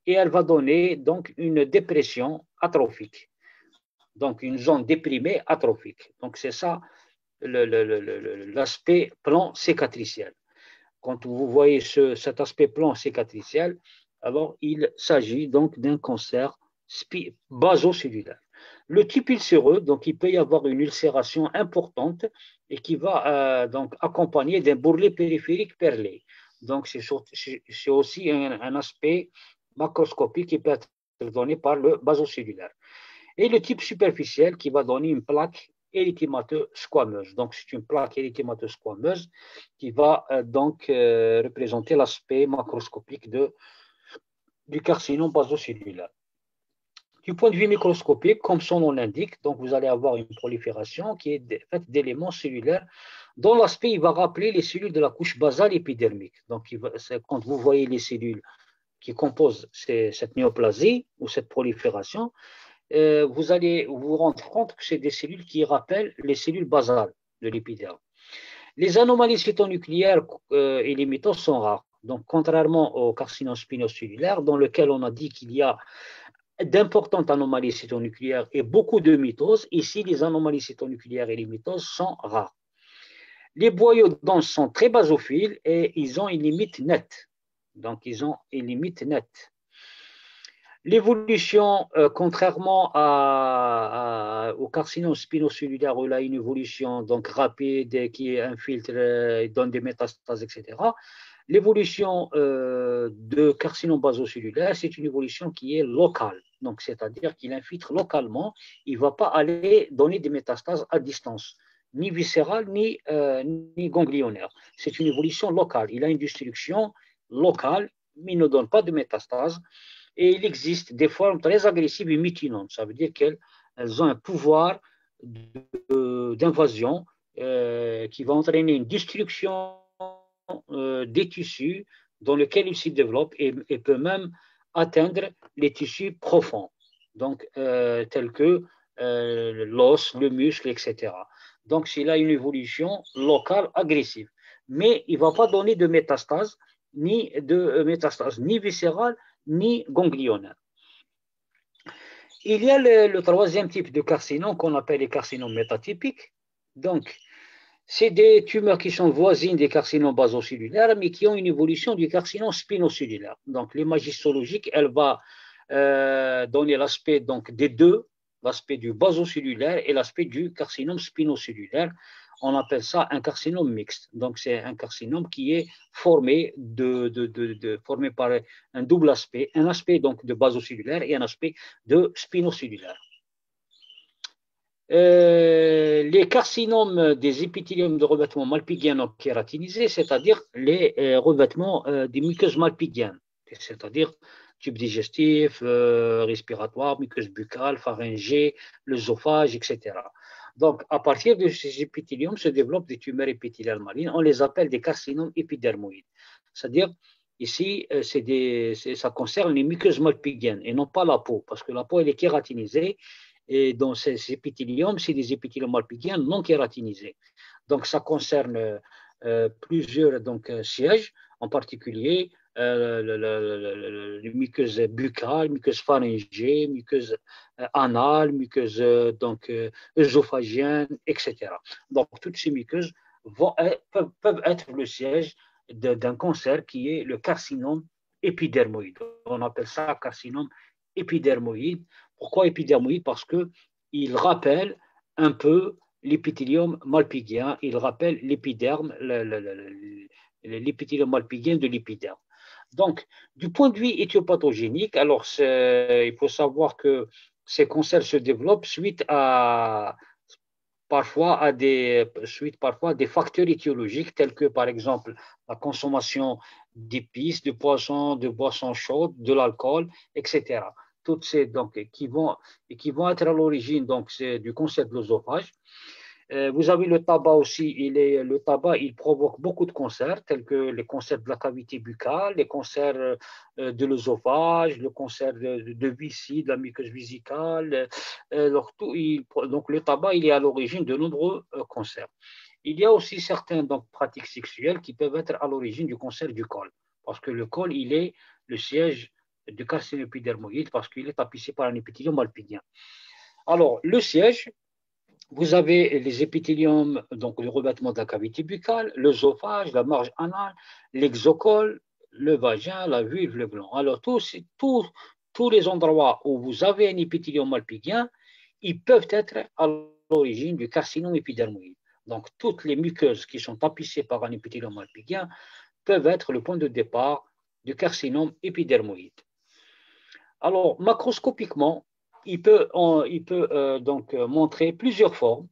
et elle va donner donc une dépression atrophique. Donc une zone déprimée atrophique. Donc c'est ça l'aspect plan cicatriciel. Quand vous voyez cet aspect plan cicatriciel, alors il s'agit donc d'un cancer basocellulaire. Le type ulcéreux, donc il peut y avoir une ulcération importante et qui va donc accompagner d'un bourrelet périphérique perlé. Donc c'est aussi un aspect macroscopique qui peut être donné par le basocellulaire. Et le type superficiel qui va donner une plaque érythémato-squameuse. Donc, c'est une plaque érythémato-squameuse qui va représenter l'aspect macroscopique du carcinome basocellulaire. Du point de vue microscopique, comme son nom l'indique, donc vous allez avoir une prolifération qui est faite d'éléments cellulaires dont l'aspect il va rappeler les cellules de la couche basale épidermique. Donc, quand vous voyez les cellules qui composent cette néoplasie ou cette prolifération, vous allez vous rendre compte que c'est des cellules qui rappellent les cellules basales de l'épiderme. Les anomalies cytonucléaires et les mitoses sont rares. Donc, contrairement au carcinome spinocellulaire, dans lequel on a dit qu'il y a d'importantes anomalies cytonucléaires et beaucoup de mitoses, ici, les anomalies cytonucléaires et les mitoses sont rares. Les boyaux denses sont très basophiles et ils ont une limite nette. Donc, ils ont une limite nette. L'évolution, contrairement au carcinome spinocellulaire où il a une évolution donc rapide qui infiltre, donne des métastases, etc., l'évolution de carcinome basocellulaire, c'est une évolution qui est locale. Donc, c'est-à-dire qu'il infiltre localement, il ne va pas aller donner des métastases à distance, ni viscérale, ni ganglionnaire. C'est une évolution locale. Il a une destruction locale, mais il ne donne pas de métastases. Et il existe des formes très agressives et mutinantes. Ça veut dire qu'elles ont un pouvoir d'invasion qui va entraîner une destruction des tissus dans lesquels ils s'y développent et peut même atteindre les tissus profonds, donc tels que l'os, le muscle, etc. Donc, c'est là une évolution locale agressive. Mais il ne va pas donner de métastases, ni viscérales, ni ganglionnaire. Il y a le troisième type de carcinome qu'on appelle les carcinomes métatypiques. Donc, c'est des tumeurs qui sont voisines des carcinomes basocellulaires, mais qui ont une évolution du carcinome spinocellulaire. Donc, l'imagerie histologique, elle va donner l'aspect donc des deux, l'aspect du basocellulaire et l'aspect du carcinome spinocellulaire. On appelle ça un carcinome mixte. Donc, c'est un carcinome qui est formé, formé par un double aspect, un aspect donc de basocellulaire et un aspect de spinocellulaire. Les carcinomes des épithéliums de revêtement malpighiens kératinisés, c'est-à-dire les revêtements des muqueuses malpighiennes, c'est-à-dire tube digestif, respiratoire, muqueuse buccale, pharyngée, l'œsophage, etc. Donc, à partir de ces épithéliums se développent des tumeurs épithéliales malignes. On les appelle des carcinomes épidermoïdes. C'est-à-dire, Ici, ça concerne les muqueuses malpighiennes et non pas la peau, parce que la peau, elle est kératinisée. Et dans ces épithéliums, c'est des épithéliums malpighiens non kératinisés. Donc, ça concerne plusieurs sièges, en particulier les muqueuses buccales, muqueuses pharyngées, muqueuses anales, muqueuses œsophagiennes, etc. Donc, toutes ces muqueuses peuvent être le siège d'un cancer qui est le carcinome épidermoïde. On appelle ça carcinome épidermoïde. Pourquoi épidermoïde? Parce qu'il rappelle un peu l'épithélium malpighien, il rappelle l'épiderme, l'épithélium malpighien de l'épiderme. Donc, du point de vue éthiopathogénique, alors il faut savoir que ces cancers se développent suite parfois à des facteurs étiologiques tels que, par exemple, la consommation d'épices, de poissons, de boissons chaudes, de l'alcool, etc. Toutes ces qui vont être à l'origine du cancer de l'œsophage. Vous avez le tabac aussi. Le tabac, il provoque beaucoup de cancers, tels que les cancers de la cavité buccale, les cancers de l'œsophage, le cancer de vessie, de la muqueuse vésicale. Donc, le tabac, il est à l'origine de nombreux cancers. Il y a aussi certaines pratiques sexuelles qui peuvent être à l'origine du cancer du col, parce que le col, il est le siège du carcinome épidermoïde, parce qu'il est tapissé par un épithélium malpighien. Alors, le siège, vous avez les épithéliums, donc le revêtement de la cavité buccale, l'œsophage, la marge anale, l'exocole, le vagin, la vulve, le gland. Alors, tous les endroits où vous avez un épithélium malpighien, ils peuvent être à l'origine du carcinome épidermoïde. Donc, toutes les muqueuses qui sont tapissées par un épithélium malpighien peuvent être le point de départ du carcinome épidermoïde. Alors, macroscopiquement, il peut montrer plusieurs formes.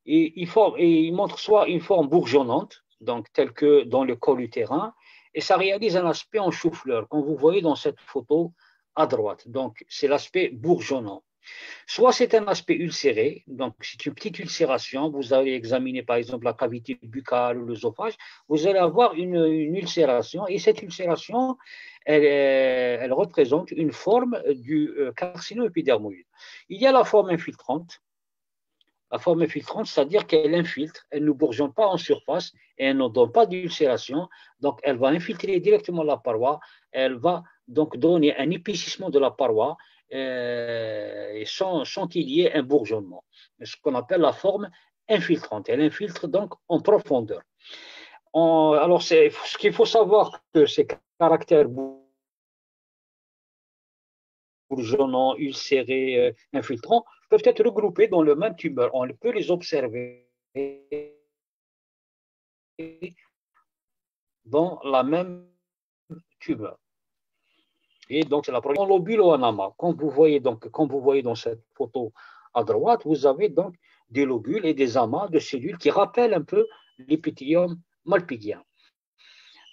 Et il montre soit une forme bourgeonnante, donc telle que dans le col utérin, et ça réalise un aspect en chou-fleur, comme vous voyez dans cette photo à droite. Donc, c'est l'aspect bourgeonnant. Soit c'est un aspect ulcéré, donc c'est une petite ulcération. Vous allez examiner par exemple la cavité buccale ou l'œsophage, vous allez avoir une ulcération, et cette ulcération, elle représente une forme du carcinome épidermoïde. Il y a la forme infiltrante. La forme infiltrante, c'est-à-dire qu'elle infiltre, elle ne bourgeonne pas en surface et elle ne donne pas d'ulcération. Donc, elle va infiltrer directement la paroi. Elle va donc donner un épaississement de la paroi sans qu'il y ait un bourgeonnement. Ce qu'on appelle la forme infiltrante. Elle infiltre donc en profondeur. Alors, ce qu'il faut savoir, que ces caractères bourgeonnants, ulcérés, infiltrants, peuvent être regroupés dans le même tumeur. On peut les observer dans la même tumeur. Et donc, c'est la première lobule ou un amas. Comme vous voyez dans cette photo à droite, vous avez donc des lobules et des amas de cellules qui rappellent un peu l'épithélium malpighien.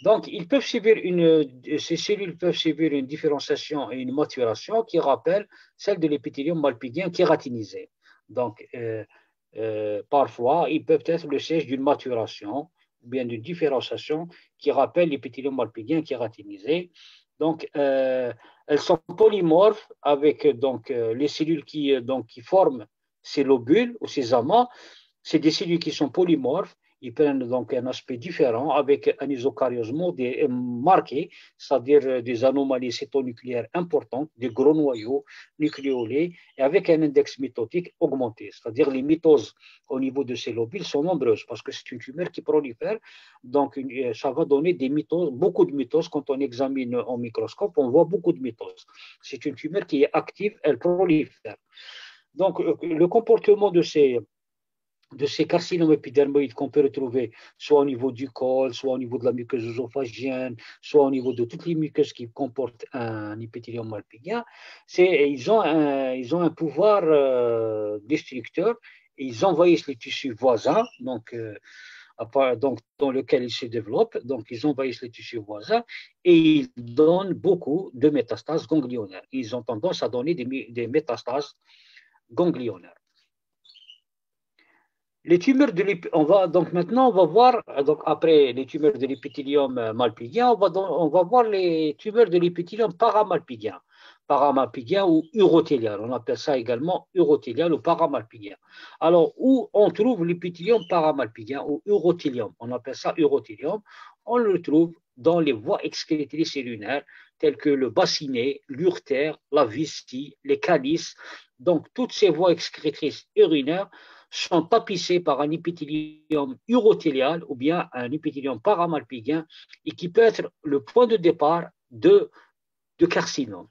Donc, ces cellules peuvent subir une différenciation et une maturation qui rappellent celle de l'épithélium malpighien kératinisé. Donc, parfois, ils peuvent être le siège d'une maturation ou bien d'une différenciation qui rappelle l'épithélium malpighien kératinisé. Donc, elles sont polymorphes avec les cellules qui forment ces lobules ou ces amas. C'est des cellules qui sont polymorphes. Ils prennent donc un aspect différent avec un isocariosme marqué, c'est-à-dire des anomalies cétonucléaires importantes, des gros noyaux nucléolés et avec un index mitotique augmenté, c'est-à-dire les mitoses au niveau de ces lobules sont nombreuses parce que c'est une tumeur qui prolifère. Donc, ça va donner des mitoses, beaucoup de mitoses. Quand on examine en microscope, on voit beaucoup de mitoses. C'est une tumeur qui est active, elle prolifère. Donc, le comportement de ces carcinomes épidermoïdes qu'on peut retrouver soit au niveau du col, soit au niveau de la muqueuse œsophagienne, soit au niveau de toutes les muqueuses qui comportent un épithélium malpighien, ils ont un pouvoir destructeur. Ils envahissent les tissus voisins, donc dans lequel ils se développent, donc ils envahissent les tissus voisins et ils donnent beaucoup de métastases ganglionnaires. Ils ont tendance à donner des métastases ganglionnaires. Les tumeurs de on va donc maintenant on va voir donc après les tumeurs de l'épithélium malpigien, on va voir les tumeurs de l'épithélium paramalpigien ou urothélial. On appelle ça également urothélial ou paramalpigien. Alors où on trouve l'épithélium paramalpigien ou urothélium, on appelle ça urothélium, on le trouve dans les voies excrétrices urinaires telles que le bassinet, l'urtère, la vessie, les calices. Donc toutes ces voies excrétrices urinaires sont tapissés par un épithélium urothélial ou bien un épithélium paramalpigien et qui peut être le point de départ de carcinome.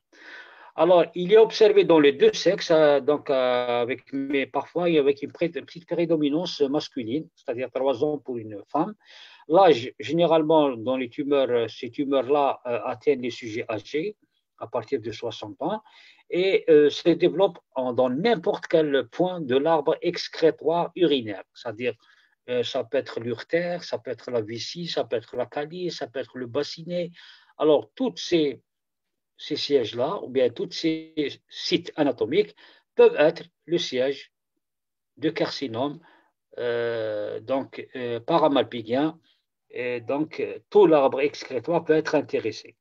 Alors, il est observé dans les deux sexes, mais parfois avec une petite prédominance masculine, c'est-à-dire 3 ans pour une femme. L'âge, généralement, dans les tumeurs, ces tumeurs-là atteignent les sujets âgés à partir de 60 ans et se développent dans n'importe quel point de l'arbre excrétoire urinaire, c'est-à-dire ça peut être l'urtère, ça peut être la vessie, ça peut être la calice, ça peut être le bassinet. Alors, tous ces sièges-là, ou bien tous ces sites anatomiques peuvent être le siège de carcinome paramalpigien. Et donc, tout l'arbre excrétoire peut être intéressé.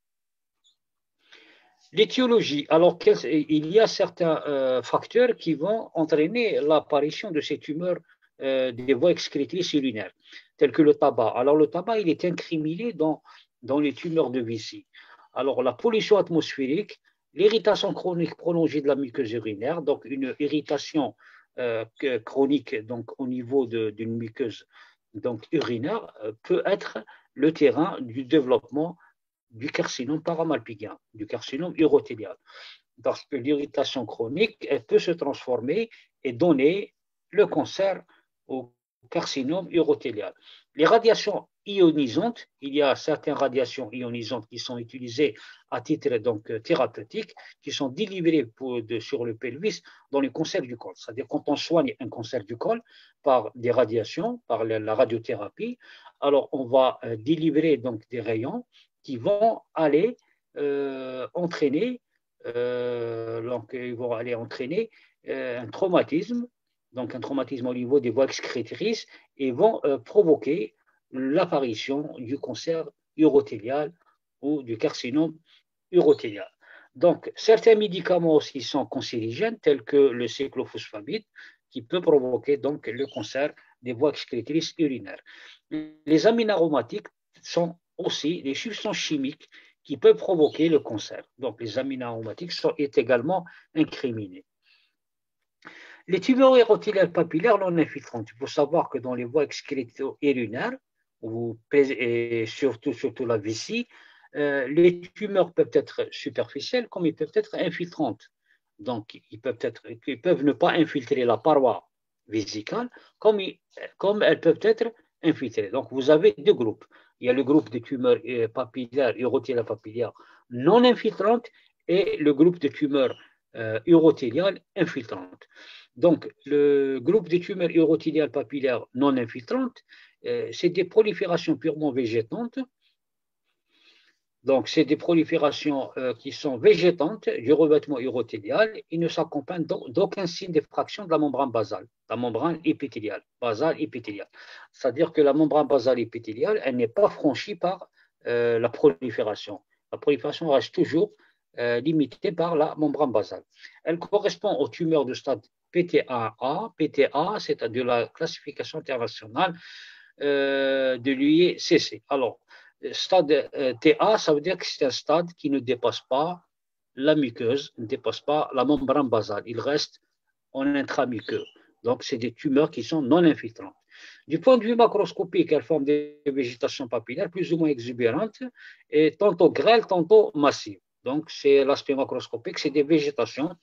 L'étiologie, alors il y a certains facteurs qui vont entraîner l'apparition de ces tumeurs des voies excrétrices urinaires, tels que le tabac. Alors le tabac, il est incriminé dans les tumeurs de vessie. Alors la pollution atmosphérique, l'irritation chronique prolongée de la muqueuse urinaire, donc une irritation chronique donc, au niveau d'une muqueuse donc, urinaire peut être le terrain du développement du carcinome paramalpigien, du carcinome urothélial. Parce que l'irritation chronique, elle peut se transformer et donner le cancer au carcinome urothélial. Les radiations ionisantes, il y a certaines radiations ionisantes qui sont utilisées à titre donc, thérapeutique, qui sont délivrées sur le pelvis dans les cancers du col. C'est-à-dire quand on soigne un cancer du col par des radiations, par la radiothérapie, alors on va délivrer donc des rayons qui vont aller entraîner un traumatisme, donc un traumatisme au niveau des voies excrétrices, et vont provoquer l'apparition du cancer urothélial ou du carcinome urothélial. Donc, certains médicaments aussi sont cancérigènes, tels que le cyclophosphamide, qui peut provoquer donc le cancer des voies excrétrices urinaires. Les amines aromatiques sont aussi des substances chimiques qui peuvent provoquer le cancer. Donc, les amines aromatiques sont également incriminées. Les tumeurs urothéliales papillaires non infiltrantes. Il faut savoir que dans les voies excréto-urinaires, et surtout la vessie, les tumeurs peuvent être superficielles comme ils peuvent être infiltrantes. Donc, ils peuvent ne pas infiltrer la paroi vésicale comme elles peuvent être infiltrées. Donc, vous avez deux groupes. Il y a le groupe de tumeurs papillaires, urothéliales papillaires non infiltrantes et le groupe de tumeurs urothéliales infiltrantes. Donc, le groupe de tumeurs urothéliales papillaires non infiltrantes, c'est des proliférations purement végétantes. Donc, c'est des proliférations qui sont végétantes du revêtement urothélial et ne s'accompagnent d'aucun signe d'effraction de la membrane basale, la membrane épithéliale, basale épithéliale. C'est-à-dire que la membrane basale épithéliale, elle n'est pas franchie par la prolifération. La prolifération reste toujours limitée par la membrane basale. Elle correspond aux tumeurs de stade PTA1A. PTA, c'est de la classification internationale de l'UICC. Alors, stade TA, ça veut dire que c'est un stade qui ne dépasse pas la muqueuse, ne dépasse pas la membrane basale. Il reste en intramuqueux. Donc, c'est des tumeurs qui sont non infiltrantes. Du point de vue macroscopique, elles forment des végétations papillaires plus ou moins exubérantes et tantôt grêles, tantôt massives. Donc, c'est l'aspect macroscopique, c'est des végétations.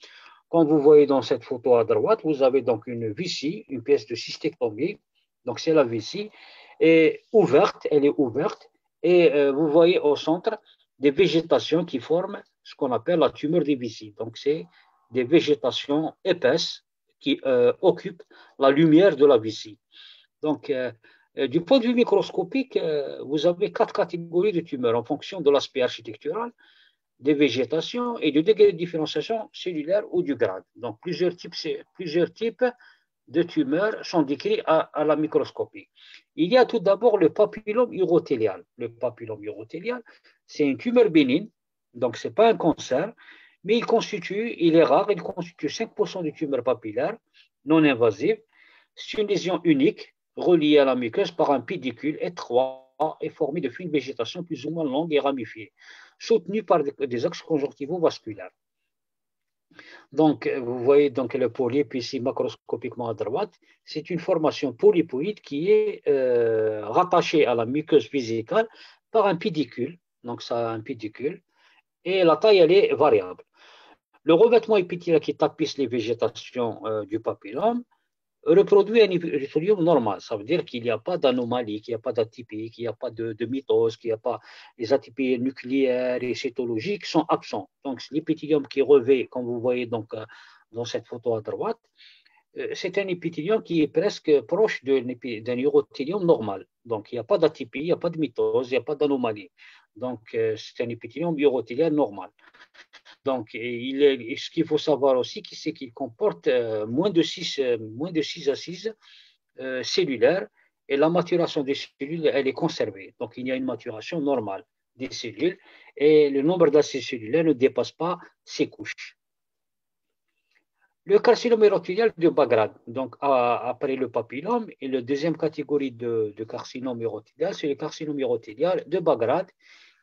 Comme vous voyez dans cette photo à droite, vous avez donc une vessie, une pièce de cystectomie. Donc, c'est la vessie. Et ouverte, elle est ouverte. Et vous voyez au centre des végétations qui forment ce qu'on appelle la tumeur des vessies. Donc, c'est des végétations épaisses qui occupent la lumière de la vessie. Donc, du point de vue microscopique, vous avez 4 catégories de tumeurs en fonction de l'aspect architectural, des végétations et du degré de différenciation cellulaire ou du grade. Donc, plusieurs types de tumeurs sont décrits à la microscopie. Il y a tout d'abord le papillome urothélial. Le papillome urothélial, c'est une tumeur bénigne, donc ce n'est pas un cancer, mais il est rare, il constitue 5% des tumeurs papillaires non invasives. C'est une lésion unique reliée à la muqueuse par un pédicule étroit et formé de fines végétations plus ou moins longues et ramifiées, soutenues par des axes conjonctivo-vasculaires. Donc, vous voyez donc le polype ici macroscopiquement à droite. C'est une formation polypoïde qui est rattachée à la muqueuse vésicale par un pédicule. Donc, ça a un pédicule. Et la taille, elle est variable. Le revêtement épithélial qui tapisse les végétations du papillome reproduit un épithélium normal. Ça veut dire qu'il n'y a pas d'anomalie, qu'il n'y a pas d'atypie, qu'il n'y a pas de mitose, qu'il n'y a pas les atypies nucléaires et cytologiques sont absents. Donc, l'épithélium qui revêt, comme vous voyez donc, dans cette photo à droite, c'est un épithélium qui est presque proche d'un urothélium normal. Donc, il n'y a pas d'atypie, il n'y a pas de mitose, il n'y a pas d'anomalie. Donc, c'est un épithélium urothélien normal. Donc, ce qu'il faut savoir aussi, c'est qu'il comporte moins de 6 assises cellulaires et la maturation des cellules, elle est conservée. Donc, il y a une maturation normale des cellules et le nombre d'assises cellulaires ne dépasse pas 6 couches. Le carcinome urothélial de Bagrad, donc après le papillome, et la deuxième catégorie de carcinome urothélial, c'est le carcinome urothélial de Bagrad.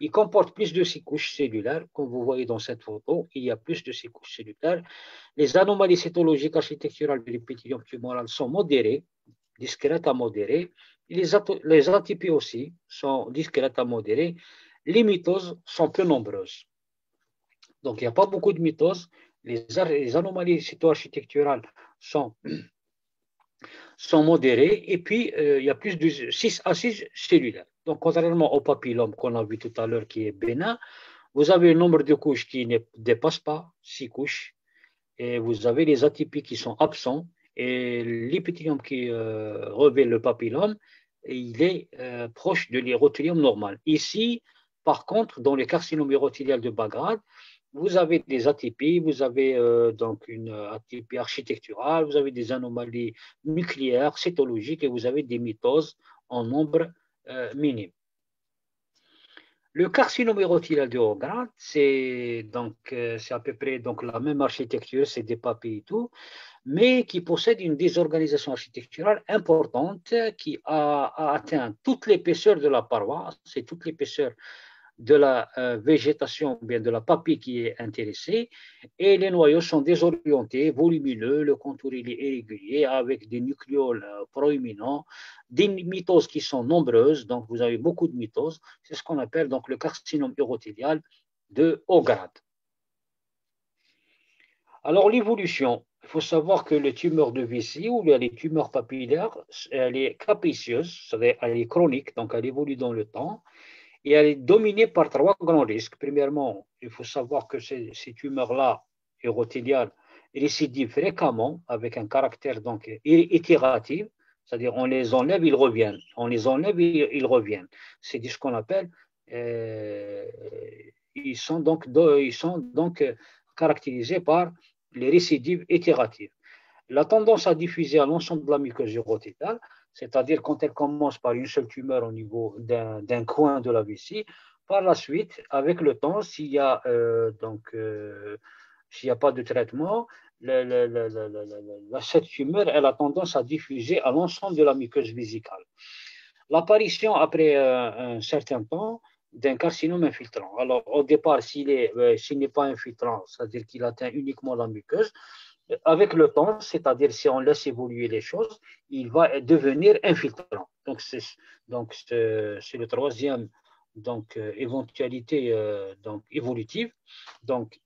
Il comporte plus de 6 couches cellulaires, comme vous voyez dans cette photo, il y a plus de 6 couches cellulaires. Les anomalies cytologiques architecturales de l'épithélium tumoral sont modérées, discrètes à modérées. Les atypies aussi sont discrètes à modérées. Les mitoses sont peu nombreuses. Donc, il n'y a pas beaucoup de mitoses. Les anomalies cytoarchitecturales sont modérées et puis il y a plus de 6 assises cellulaires. Donc, contrairement au papillome qu'on a vu tout à l'heure qui est bénin, vous avez un nombre de couches qui ne dépasse pas 6 couches et vous avez les atypies qui sont absents et l'épithélium qui revêt le papillome, il est proche de l'urothélium normal. Ici, par contre, dans le carcinome urothélial de Bagrad, vous avez des atypies, vous avez donc une atypie architecturale, vous avez des anomalies nucléaires, cytologiques et vous avez des mitoses en nombre minime. Le carcinome urothélial de haut grade, c'est à peu près donc, la même architecture, c'est des papilles et tout, mais qui possède une désorganisation architecturale importante qui a atteint toute l'épaisseur de la paroi, c'est toute l'épaisseur de la végétation, bien de la papille qui est intéressée, et les noyaux sont désorientés, volumineux, le contour est irrégulier, avec des nucléoles proéminents, des mitoses qui sont nombreuses, donc vous avez beaucoup de mitoses, c'est ce qu'on appelle donc le carcinome urothélial de haut grade. Alors l'évolution, il faut savoir que les tumeurs de Vichy ou les tumeurs papillaires, elle est capricieuse, c'est-à-dire elle est chronique, donc elle évolue dans le temps, et elle est dominée par 3 grands risques. Premièrement, il faut savoir que ces tumeurs-là, urothéliales, récidivent fréquemment avec un caractère donc itératif, c'est-à-dire on les enlève, ils reviennent. On les enlève, ils reviennent. C'est ce qu'on appelle, ils sont donc caractérisés par les récidives itératives. La tendance à diffuser à l'ensemble de la muqueuse urothéliale, c'est-à-dire quand elle commence par une seule tumeur au niveau d'un coin de la vessie, par la suite, avec le temps, s'il n'y a pas de traitement, cette tumeur elle a tendance à diffuser à l'ensemble de la muqueuse vésicale. L'apparition après un certain temps d'un carcinome infiltrant. Alors, au départ, s'il n'est pas infiltrant, c'est-à-dire qu'il atteint uniquement la muqueuse, avec le temps, c'est-à-dire si on laisse évoluer les choses, il va devenir infiltrant. Donc, c'est le troisième éventualité évolutive. Donc,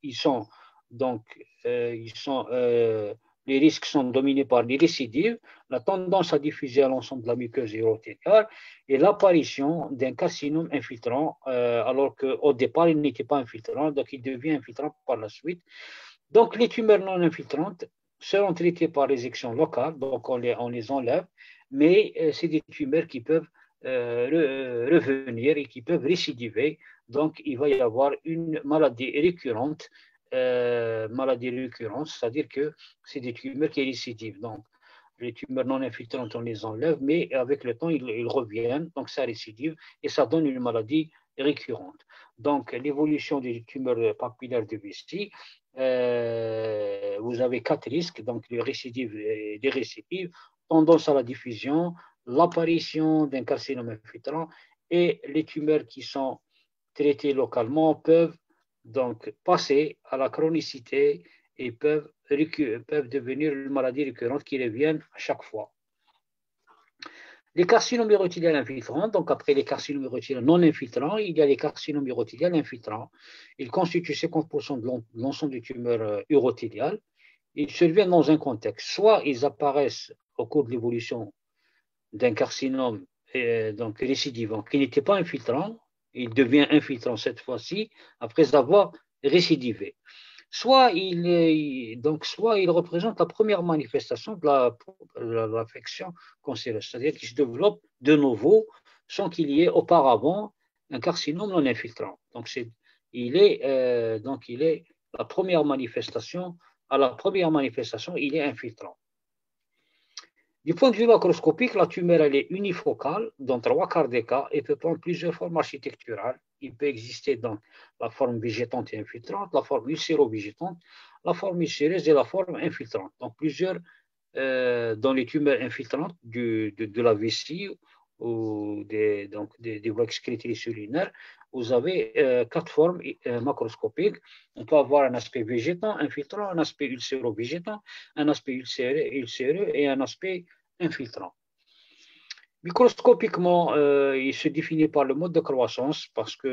les risques sont dominés par les récidives, la tendance à diffuser à l'ensemble de la muqueuse urothéliale et l'apparition d'un carcinome infiltrant, alors qu'au départ, il n'était pas infiltrant, donc il devient infiltrant par la suite. Donc, les tumeurs non infiltrantes seront traitées par résection locale, donc on les enlève, mais c'est des tumeurs qui peuvent revenir et qui peuvent récidiver. Donc, il va y avoir une maladie récurrente, c'est-à-dire que c'est des tumeurs qui récidivent. Donc, les tumeurs non infiltrantes, on les enlève, mais avec le temps, ils reviennent, donc ça récidive et ça donne une maladie récurrente. Donc, l'évolution des tumeurs papillaires de vessie, vous avez 4 risques, donc les récidives et des récidives, tendance à la diffusion, l'apparition d'un carcinome infiltrant et les tumeurs qui sont traitées localement peuvent donc passer à la chronicité et peuvent devenir une maladie récurrente qui reviennent à chaque fois. Les carcinomes urotiliales infiltrants, donc après les carcinomes urotiliales non infiltrants, il y a les carcinomes urotiliales infiltrants. Ils constituent 50% de l'ensemble des tumeurs urotiliales. Ils surviennent dans un contexte. Soit ils apparaissent au cours de l'évolution d'un carcinome donc récidivant qui n'était pas infiltrant, il devient infiltrant cette fois-ci après avoir récidivé. Soit il représente la première manifestation de l'affection cancéreuse, c'est-à-dire qu'il se développe de nouveau sans qu'il y ait auparavant un carcinome non infiltrant. Donc, il est la première manifestation. À la première manifestation, il est infiltrant. Du point de vue macroscopique, la tumeur elle est unifocale dans 3/4 des cas et peut prendre plusieurs formes architecturales. Il peut exister dans la forme végétante et infiltrante, la forme ulcéro-végétante, la forme ulcéreuse et la forme infiltrante. Donc, plusieurs dans les tumeurs infiltrantes de la vessie ou des voies excrétrices urinaires, vous avez 4 formes macroscopiques. On peut avoir un aspect végétant, infiltrant, un aspect ulcéro-végétant, un aspect ulcéreux et un aspect infiltrant. Microscopiquement, il se définit par le mode de croissance parce que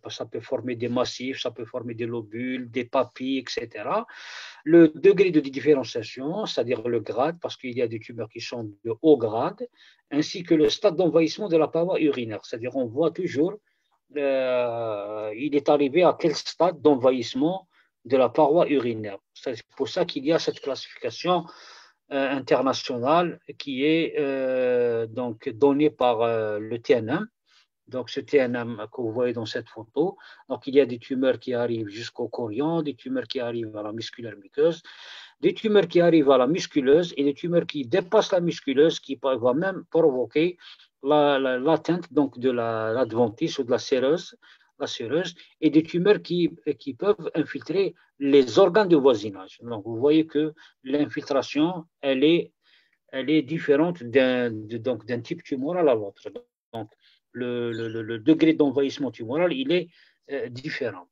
ça peut former des massifs, ça peut former des lobules, des papilles, etc. Le degré de différenciation, c'est-à-dire le grade, parce qu'il y a des tumeurs qui sont de haut grade, ainsi que le stade d'envahissement de la paroi urinaire. C'est-à-dire on voit toujours, il est arrivé à quel stade d'envahissement de la paroi urinaire. C'est pour ça qu'il y a cette classification internationale qui est donc donnée par le TNM. Donc, ce TNM que vous voyez dans cette photo, donc il y a des tumeurs qui arrivent jusqu'au chorion, des tumeurs qui arrivent à la musculaire muqueuse, des tumeurs qui arrivent à la musculeuse et des tumeurs qui dépassent la musculeuse, qui va même provoquer l'atteinte donc de l'adventice ou de la séreuse, et des tumeurs qui peuvent infiltrer les organes de voisinage. Donc, vous voyez que l'infiltration, elle est différente d'un type tumoral à l'autre. Donc, le degré d'envahissement tumoral, il est différent.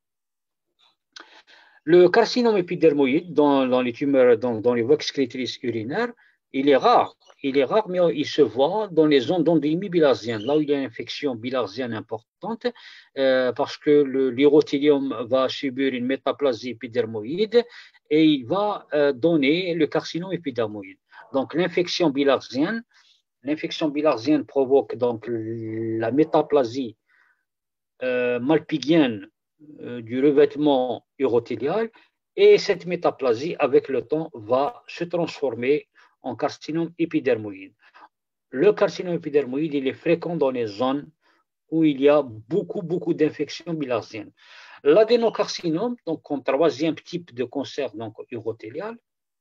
Le carcinome épidermoïde dans les tumeurs, dans les voies excrétrices urinaires, il est rare. Il est rare, mais il se voit dans les zones d'endémie bilharzienne, là où il y a une infection bilharzienne importante, parce que l'urothélium va subir une métaplasie épidermoïde et il va donner le carcinome épidermoïde. Donc, l'infection bilharzienne provoque donc la métaplasie malpighienne du revêtement urothélial et cette métaplasie, avec le temps, va se transformer en carcinome épidermoïde. Le carcinome épidermoïde, il est fréquent dans les zones où il y a beaucoup d'infections bilharziennes. L'adénocarcinome, donc comme troisième type de cancer donc, urothélial,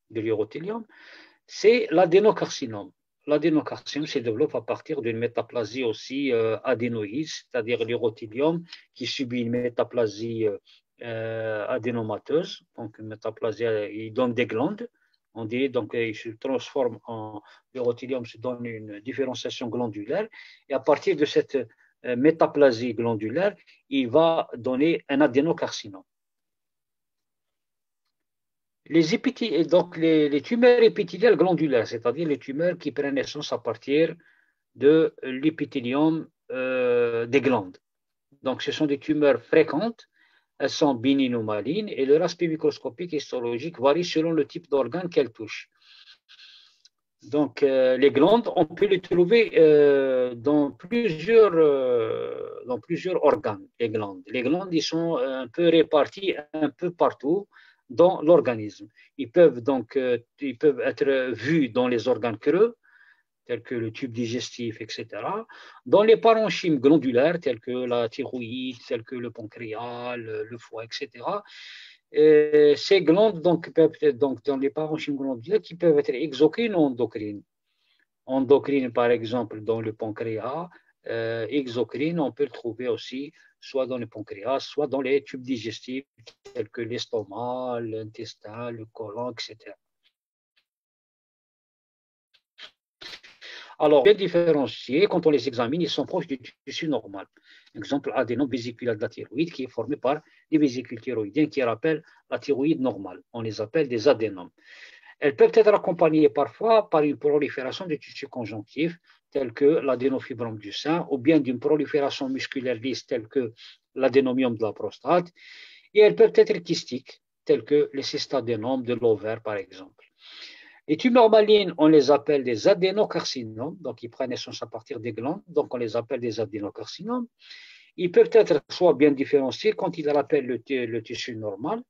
de l'urothélium, c'est l'adénocarcinome. L'adénocarcinome se développe à partir d'une métaplasie aussi adénoïde, c'est-à-dire l'urothélium qui subit une métaplasie adénomateuse. Donc, une métaplasie, il donne des glandes. On dit donc il se transforme en l'urothélium, se donne une différenciation glandulaire. Et à partir de cette métaplasie glandulaire, il va donner un adénocarcinome. Donc les tumeurs épithéliales glandulaires, c'est-à-dire les tumeurs qui prennent naissance à partir de l'épithélium des glandes. Donc, ce sont des tumeurs fréquentes, elles sont bénignes ou malignes, et leur aspect microscopique et histologique varie selon le type d'organe qu'elles touchent. Donc, les glandes, on peut les trouver dans plusieurs organes, les glandes. Les glandes, ils sont un peu répartis un peu partout dans l'organisme. Ils peuvent être vus dans les organes creux, tels que le tube digestif, etc. Dans les parenchymes glandulaires, tels que la thyroïde, tels que le pancréas, le foie, etc. Ces glandes peuvent être dans les parenchymes glandulaires qui peuvent être exocrines ou endocrines. endocrine, par exemple, dans le pancréas, exocrine, on peut le trouver aussi soit dans le pancréas, soit dans les tubes digestifs, tels que l'estomac, l'intestin, le côlon, etc. Alors, bien différenciés, quand on les examine, ils sont proches du tissu normal. Exemple, adénome vésiculaire de la thyroïde, qui est formé par des vésicules thyroïdiennes qui rappellent la thyroïde normale. On les appelle des adénomes. Elles peuvent être accompagnées parfois par une prolifération de tissus conjonctifs, tels que l'adénofibrome du sein, ou bien d'une prolifération musculaire lisse, telle que l'adénomium de la prostate. Et elles peuvent être kystiques, telles que les cystadénomes de l'ovaire, par exemple. Les tumeurs malignes, on les appelle des adénocarcinomes, donc ils prennent naissance à partir des glandes, donc on les appelle des adénocarcinomes. Ils peuvent être soit bien différenciés quand ils rappellent le tissu normal,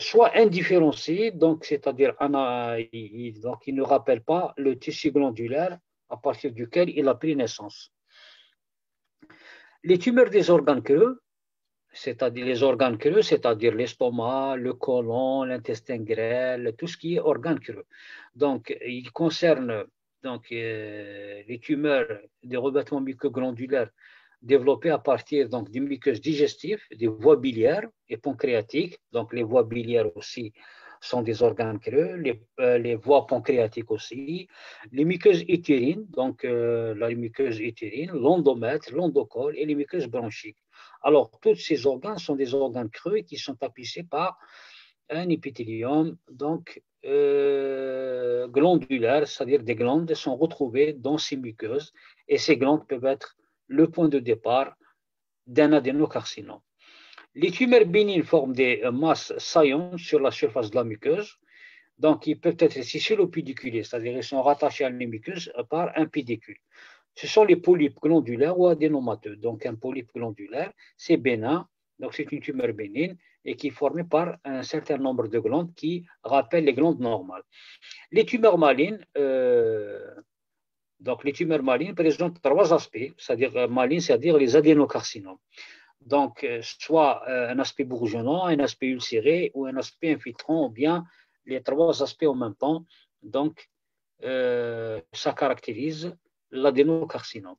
soit indifférenciés, donc c'est-à-dire donc ils ne rappellent pas le tissu glandulaire à partir duquel il a pris naissance. Les tumeurs des organes creux, c'est-à-dire les organes creux, c'est-à-dire l'estomac, le côlon, l'intestin grêle, tout ce qui est organes creux. Donc, il concerne les tumeurs des revêtements mucoglandulaires développées à partir donc, du muqueuses digestives, des voies biliaires et pancréatiques. Donc, les voies biliaires aussi sont des organes creux, les voies pancréatiques aussi, les muqueuses utérines, donc la muqueuse utérine, l'endomètre, l'endocole et les muqueuses bronchiques. Alors, tous ces organes sont des organes creux qui sont tapissés par un épithélium donc, glandulaire, c'est-à-dire des glandes sont retrouvées dans ces muqueuses et ces glandes peuvent être le point de départ d'un adénocarcinome. Les tumeurs bénignes forment des masses saillantes sur la surface de la muqueuse, donc ils peuvent être sicilopédiculés, c'est-à-dire ils sont rattachés à la muqueuse par un pédicule. Ce sont les polypes glandulaires ou adénomateux. Donc, un polype glandulaire, c'est bénin, donc c'est une tumeur bénigne et qui est formée par un certain nombre de glandes qui rappellent les glandes normales. Les tumeurs malignes, donc les tumeurs malignes présentent trois aspects, c'est-à-dire malignes, c'est-à-dire les adénocarcinomes. Donc, soit un aspect bourgeonnant, un aspect ulcéré ou un aspect infiltrant, ou bien les trois aspects en même temps. Donc, ça caractérise l'adénocarcinome.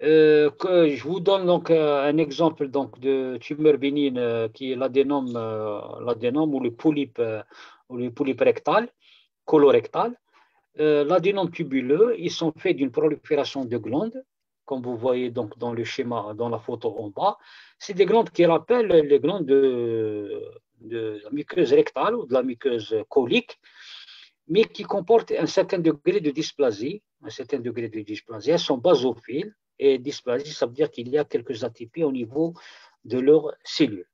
Je vous donne donc un exemple donc, de tumeur bénigne qui est l'adénome ou le polype rectal, colorectal. L'adénome tubuleux, ils sont faits d'une prolifération de glandes, comme vous voyez donc dans le schéma, dans la photo en bas. C'est des glandes qui rappellent les glandes de la muqueuse rectale ou de la muqueuse colique, mais qui comportent un certain degré de dysplasie. Elles sont basophiles et dysplasie, ça veut dire qu'il y a quelques atypies au niveau de leurs cellules.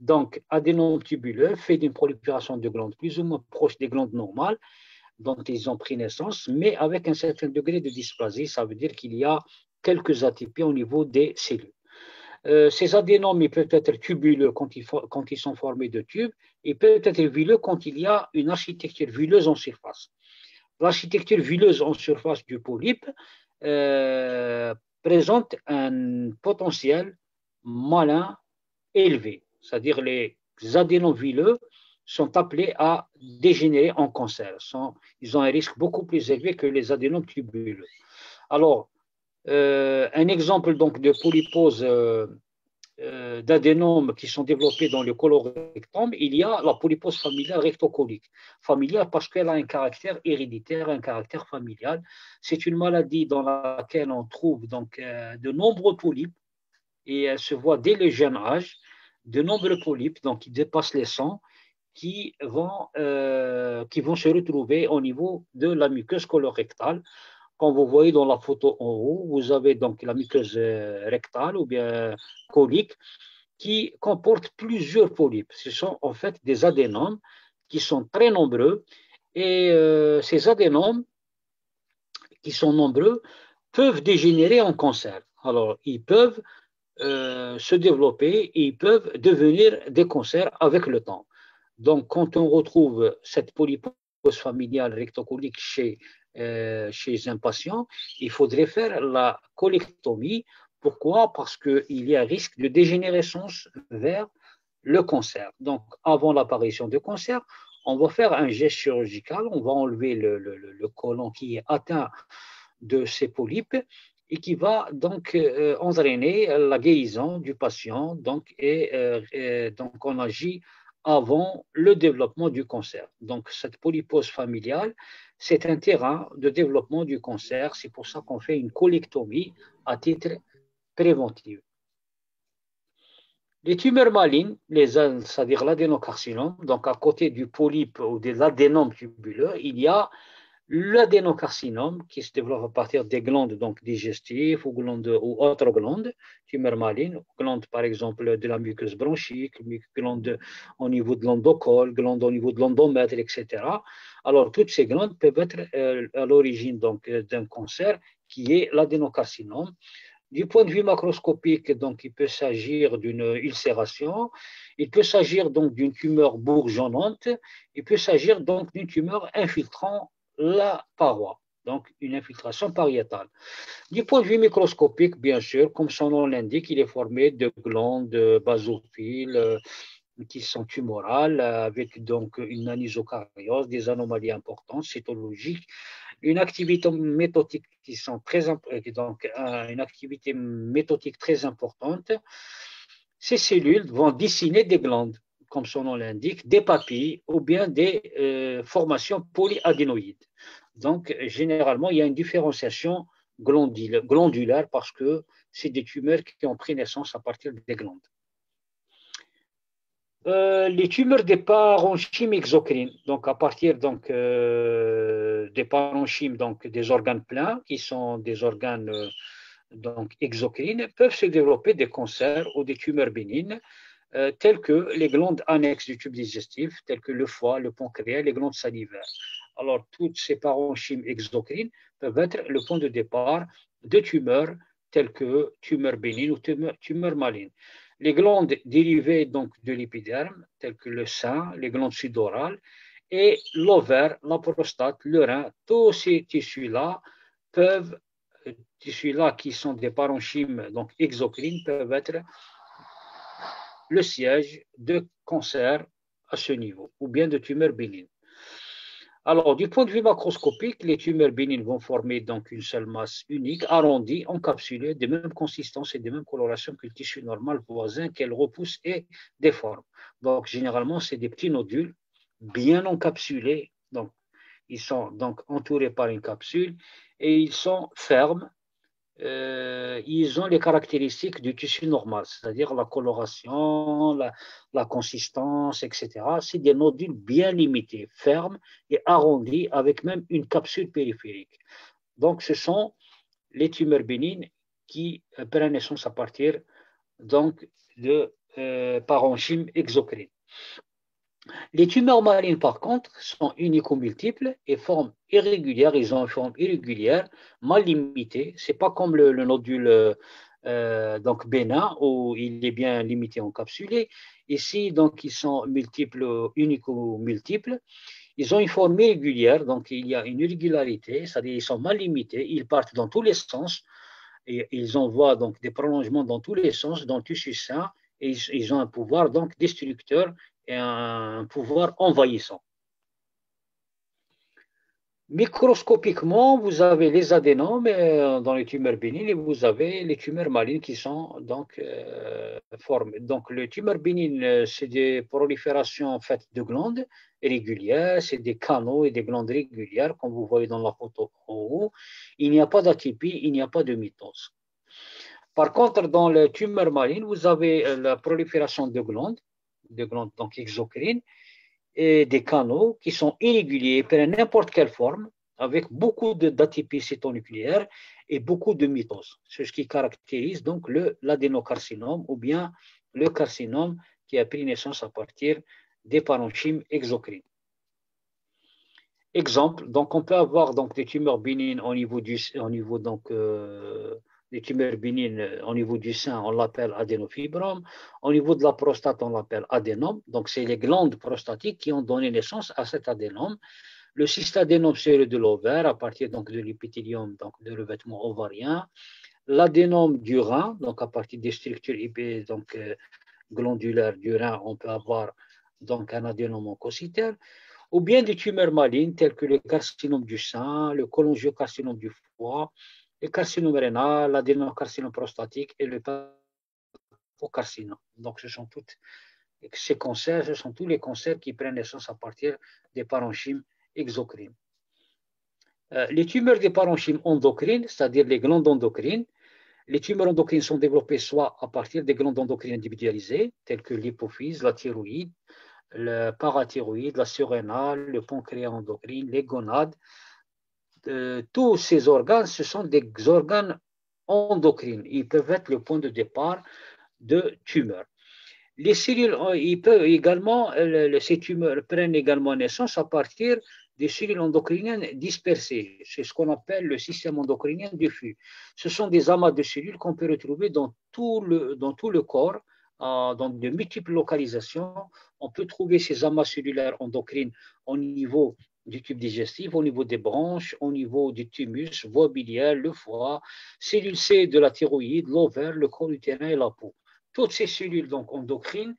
Donc, adénome tubuleux fait d'une prolifération de glandes plus ou moins proche des glandes normales dont ils ont pris naissance, mais avec un certain degré de dysplasie, ça veut dire qu'il y a quelques atypies au niveau des cellules. Ces adénomes ils peuvent être tubuleux quand ils sont formés de tubes, et peuvent être villeux quand il y a une architecture villeuse en surface. L'architecture villeuse en surface du polype présente un potentiel malin élevé, c'est-à-dire les adénomes villeux sont appelés à dégénérer en cancer. Ils ont un risque beaucoup plus élevé que les adénomes tubuleux. Alors, un exemple donc de polypose d'adénomes qui sont développés dans le colorectum, il y a la polypose familiale rectocolique. Familiale parce qu'elle a un caractère héréditaire, un caractère familial. C'est une maladie dans laquelle on trouve donc de nombreux polypes et elle se voit dès le jeune âge, de nombreux polypes donc qui dépassent les 100 qui vont se retrouver au niveau de la muqueuse colorectale. Comme vous voyez dans la photo en haut, vous avez donc la muqueuse rectale ou bien colique qui comporte plusieurs polypes. Ce sont en fait des adénomes qui sont très nombreux et ces adénomes qui sont nombreux peuvent dégénérer en cancer. Alors, ils peuvent se développer et ils peuvent devenir des cancers avec le temps. Donc, quand on retrouve cette polypose familiale rectocolique chez un patient, il faudrait faire la colectomie. Pourquoi? Parce qu'il y a un risque de dégénérescence vers le cancer. Donc, avant l'apparition du cancer, on va faire un geste chirurgical, on va enlever le côlon qui est atteint de ces polypes et qui va donc entraîner la guérison du patient. Donc, on agit avant le développement du cancer. Donc, cette polypose familiale, c'est un terrain de développement du cancer. C'est pour ça qu'on fait une colectomie à titre préventif. Les tumeurs malignes, c'est-à-dire l'adénocarcinome, donc à côté du polype ou de l'adénome tubuleux, il y a l'adénocarcinome qui se développe à partir des glandes donc, digestives ou autres glandes, tumeurs malignes, glandes par exemple de la muqueuse bronchique, glandes au niveau de l'endocole, glandes au niveau de l'endomètre, etc. Alors, toutes ces glandes peuvent être à l'origine d'un cancer qui est l'adénocarcinome. Du point de vue macroscopique, donc, il peut s'agir d'une ulcération, il peut s'agir donc d'une tumeur bourgeonnante, il peut s'agir donc d'une tumeur infiltrant la paroi, donc une infiltration pariétale. Du point de vue microscopique, bien sûr, comme son nom l'indique, il est formé de glandes basophiles qui sont tumorales, avec donc une anisocariose, des anomalies importantes, cytologiques, une activité méthotique une activité méthotique très importante. Ces cellules vont dessiner des glandes, comme son nom l'indique, des papilles ou bien des formations polyadénoïdes. Donc, généralement, il y a une différenciation glandulaire parce que c'est des tumeurs qui ont pris naissance à partir des glandes. Les tumeurs des parenchymes exocrines, donc à partir des parenchymes, donc des organes pleins, qui sont des organes donc exocrines, peuvent se développer des cancers ou des tumeurs bénignes, telles que les glandes annexes du tube digestif, telles que le foie, le pancréas, les glandes salivaires. Alors, toutes ces parenchymes exocrines peuvent être le point de départ de tumeurs telles que tumeurs bénignes ou tumeurs malignes. Les glandes dérivées donc de l'épiderme, telles que le sein, les glandes sudorales, et l'ovaire, la prostate, le rein, tous ces tissus-là qui sont des parenchymes donc exocrines, peuvent être le siège de cancer à ce niveau, ou bien de tumeurs bénignes. Alors, du point de vue macroscopique, les tumeurs bénignes vont former donc une seule masse unique, arrondie, encapsulée, des mêmes consistances et des mêmes colorations que le tissu normal voisin qu'elle repousse et déforme. Donc, généralement, c'est des petits nodules bien encapsulés. Donc, ils sont donc entourés par une capsule et ils sont fermes. Ils ont les caractéristiques du tissu normal, c'est-à-dire la coloration, la consistance, etc. C'est des nodules bien limités, fermes et arrondis, avec même une capsule périphérique. Donc, ce sont les tumeurs bénignes qui prennent naissance à partir donc, de parenchyme exocrine. Les tumeurs malignes, par contre, sont unico-multiples et forment irrégulière. Ils ont une forme irrégulière, mal limitée. Ce n'est pas comme le nodule donc bénin où il est bien limité, encapsulé. Ici, donc, ils sont multiples, unico-multiples. Ils ont une forme irrégulière, donc il y a une irrégularité, c'est-à-dire ils sont mal limités. Ils partent dans tous les sens et ils envoient donc des prolongements dans tous les sens dans le tissu sain et ils ont un pouvoir donc destructeur et un pouvoir envahissant. Microscopiquement, vous avez les adénomes dans les tumeurs bénignes et vous avez les tumeurs malignes qui sont donc formées. Donc, les tumeurs bénignes, c'est des proliférations faites de glandes régulières, c'est des canaux et des glandes régulières, comme vous voyez dans la photo en haut. Il n'y a pas d'atypie, il n'y a pas de mitose. Par contre, dans les tumeurs malignes, vous avez la prolifération de glandes donc exocrines, et des canaux qui sont irréguliers, prennent n'importe quelle forme, avec beaucoup d'atypie cytonucléaire et beaucoup de mitose. C'est ce qui caractérise donc l'adénocarcinome ou bien le carcinome qui a pris naissance à partir des parenchymes exocrines. Exemple, donc on peut avoir donc des tumeurs bénignes au niveau des tumeurs bénignes au niveau du sein, on l'appelle adénofibrome. Au niveau de la prostate, on l'appelle adénome. Donc, c'est les glandes prostatiques qui ont donné naissance à cet adénome. Le cystadénome, c'est de l'ovaire à partir donc, de l'épithélium, donc de revêtement ovarien. L'adénome du rein, donc à partir des structures glandulaires du rein, on peut avoir donc un adénome oncocytaire. ou bien des tumeurs malignes telles que le carcinome du sein, le cholangiocarcinome du foie, le carcinome rénal, l'adénocarcinome prostatique et le papillocarcinome. Donc, ce sont toutes ces cancers, ce sont tous les cancers qui prennent naissance à partir des parenchymes exocrines. Les tumeurs des parenchymes endocrines, c'est-à-dire les glandes endocrines, les tumeurs endocrines sont développées soit à partir des glandes endocrines individualisées, telles que l'hypophyse, la thyroïde, le parathyroïde, la surrénale, le pancréas endocrine, les gonades. Tous ces organes, ce sont des organes endocrines. Ils peuvent être le point de départ de tumeurs. Les cellules, ils peuvent également, ces tumeurs prennent également naissance à partir des cellules endocriniennes dispersées. C'est ce qu'on appelle le système endocrinien diffus. Ce sont des amas de cellules qu'on peut retrouver dans tout le corps, dans de multiples localisations. On peut trouver ces amas cellulaires endocrines au niveau du tube digestif, au niveau des branches, au niveau du thymus, voie biliaire, le foie, cellules C de la thyroïde, l'ovaire, le col utérin et la peau. Toutes ces cellules donc endocrines,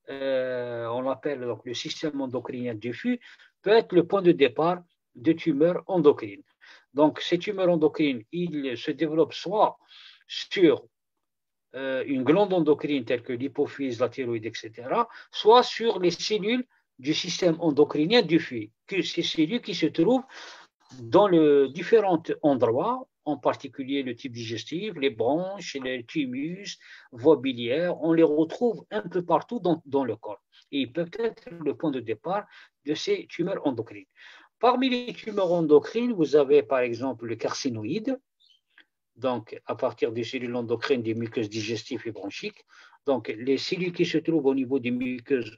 on l'appelle donc le système endocrinien diffus, peut être le point de départ de tumeurs endocrines. Donc ces tumeurs endocrines, ils se développent soit sur une glande endocrine telle que l'hypophyse, la thyroïde, etc., soit sur les cellules du système endocrinien diffus, ces cellules qui se trouvent dans différents endroits, en particulier le type digestif, les branches, les thymus, voies biliaires, on les retrouve un peu partout dans le corps. Et ils peuvent être le point de départ de ces tumeurs endocrines. Parmi les tumeurs endocrines, vous avez par exemple le carcinoïde, donc à partir des cellules endocrines des muqueuses digestives et bronchiques. Donc les cellules qui se trouvent au niveau des muqueuses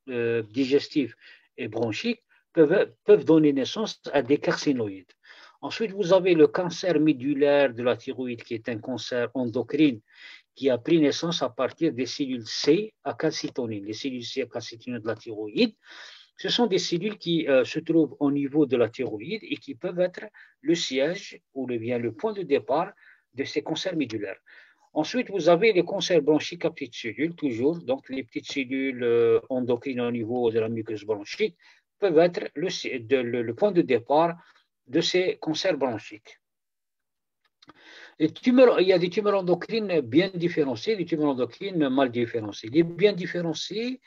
digestives et bronchiques peuvent donner naissance à des carcinoïdes. Ensuite, vous avez le cancer médulaire de la thyroïde, qui est un cancer endocrine qui a pris naissance à partir des cellules C acalcitonines. Les cellules C acalcitonines de la thyroïde, ce sont des cellules qui se trouvent au niveau de la thyroïde et qui peuvent être le siège ou bien le point de départ de ces cancers médulaires. Ensuite, vous avez les cancers bronchiques à petites cellules, toujours. Donc, les petites cellules endocrines au niveau de la muqueuse bronchique peuvent être le point de départ de ces cancers bronchiques. Il y a des tumeurs endocrines bien différenciées, des tumeurs endocrines mal différenciées. Les bien différenciées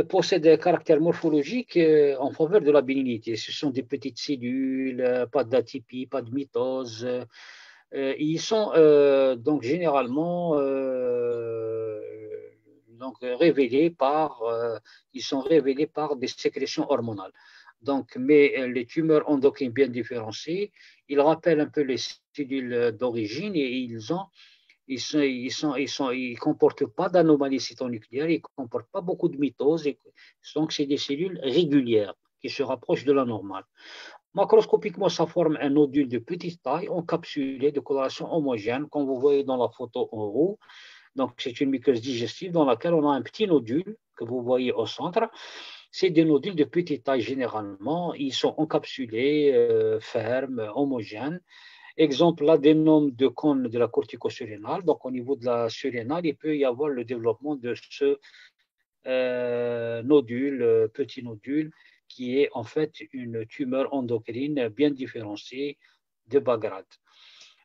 possèdent des caractères morphologiques en faveur de la bénignité. Ce sont des petites cellules, pas d'atypie, pas de mitose. Ils sont donc généralement ils sont révélés par des sécrétions hormonales. Donc, mais les tumeurs endocrines bien différenciées, ils rappellent un peu les cellules d'origine et ils ne comportent pas d'anomalies cytonucléaires, ils ne comportent pas beaucoup de mitose. Donc, c'est des cellules régulières qui se rapprochent de la normale. Macroscopiquement, ça forme un nodule de petite taille, encapsulé de coloration homogène, comme vous voyez dans la photo en haut. Donc, c'est une muqueuse digestive dans laquelle on a un petit nodule que vous voyez au centre. C'est des nodules de petite taille généralement. Ils sont encapsulés, fermes, homogènes. Exemple, l'adénome de cône de la cortico-surrénale. Donc, au niveau de la surrénale, il peut y avoir le développement de ce nodule, petit nodule, qui est en fait une tumeur endocrine bien différenciée de bas grade.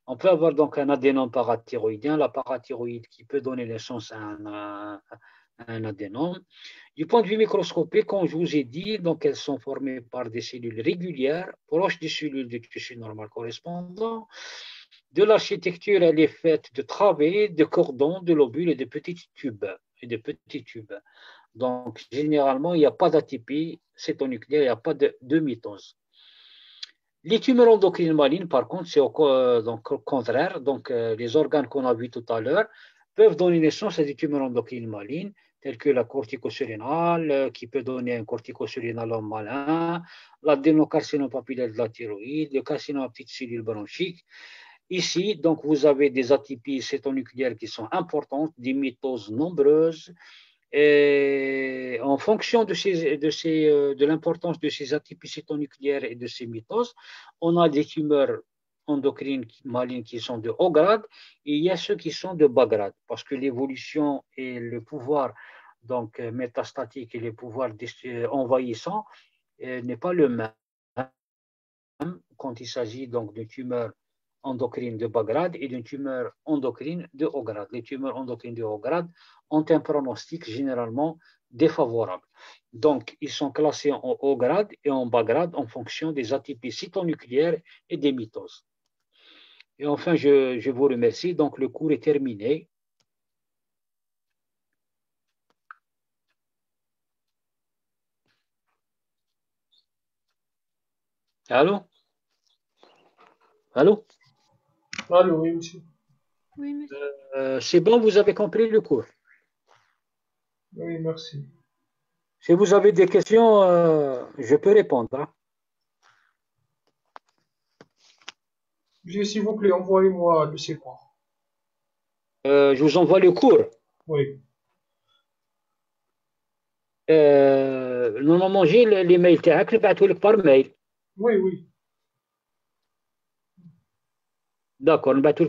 On peut avoir donc un adénome parathyroïdien, la parathyroïde qui peut donner naissance à un adénome. Du point de vue microscopique, comme je vous ai dit, donc elles sont formées par des cellules régulières, proches des cellules du tissu normal correspondant. De l'architecture, elle est faite de travées, de cordons, de lobules et de petits tubes. Donc, généralement, il n'y a pas d'atypie cytonucléaire, il n'y a pas de mitose. Les tumeurs endocrines malignes, par contre, c'est au contraire. Donc, les organes qu'on a vus tout à l'heure peuvent donner naissance à des tumeurs endocrines malignes, telles que la cortico-surrénale, qui peut donner un cortico-surrénalome malin, l'adénocarcinome papillaire de la thyroïde, le carcinome à petites cellules bronchiques. Ici, donc, vous avez des atypies cytonucléaires qui sont importantes, des mitoses nombreuses. Et en fonction de l'importance de ces atypies cytonucléaires et de ces mitoses, on a des tumeurs endocrines malignes qui sont de haut grade et il y a ceux qui sont de bas grade parce que l'évolution et le pouvoir donc métastatique et les pouvoirs envahissants n'est pas le même quand il s'agit donc d'une tumeur endocrine de bas grade et d'une tumeur endocrine de haut grade. Les tumeurs endocrines de haut grade ont un pronostic généralement défavorable. Donc, ils sont classés en haut grade et en bas grade en fonction des atypies cytonucléaires et des mitoses. Et enfin, je vous remercie. Donc, le cours est terminé. Allô? Allô? Allô, oui, monsieur. Oui, monsieur. C'est bon, vous avez compris le cours. Oui, merci. Si vous avez des questions, je peux répondre. Hein. Monsieur, s'il vous plaît, envoyez-moi le support. Je vous envoie le cours. Oui. Normalement, j'ai l'email تاعك نبعثه لك par mail. Oui, oui. D'accord, نبعثه لك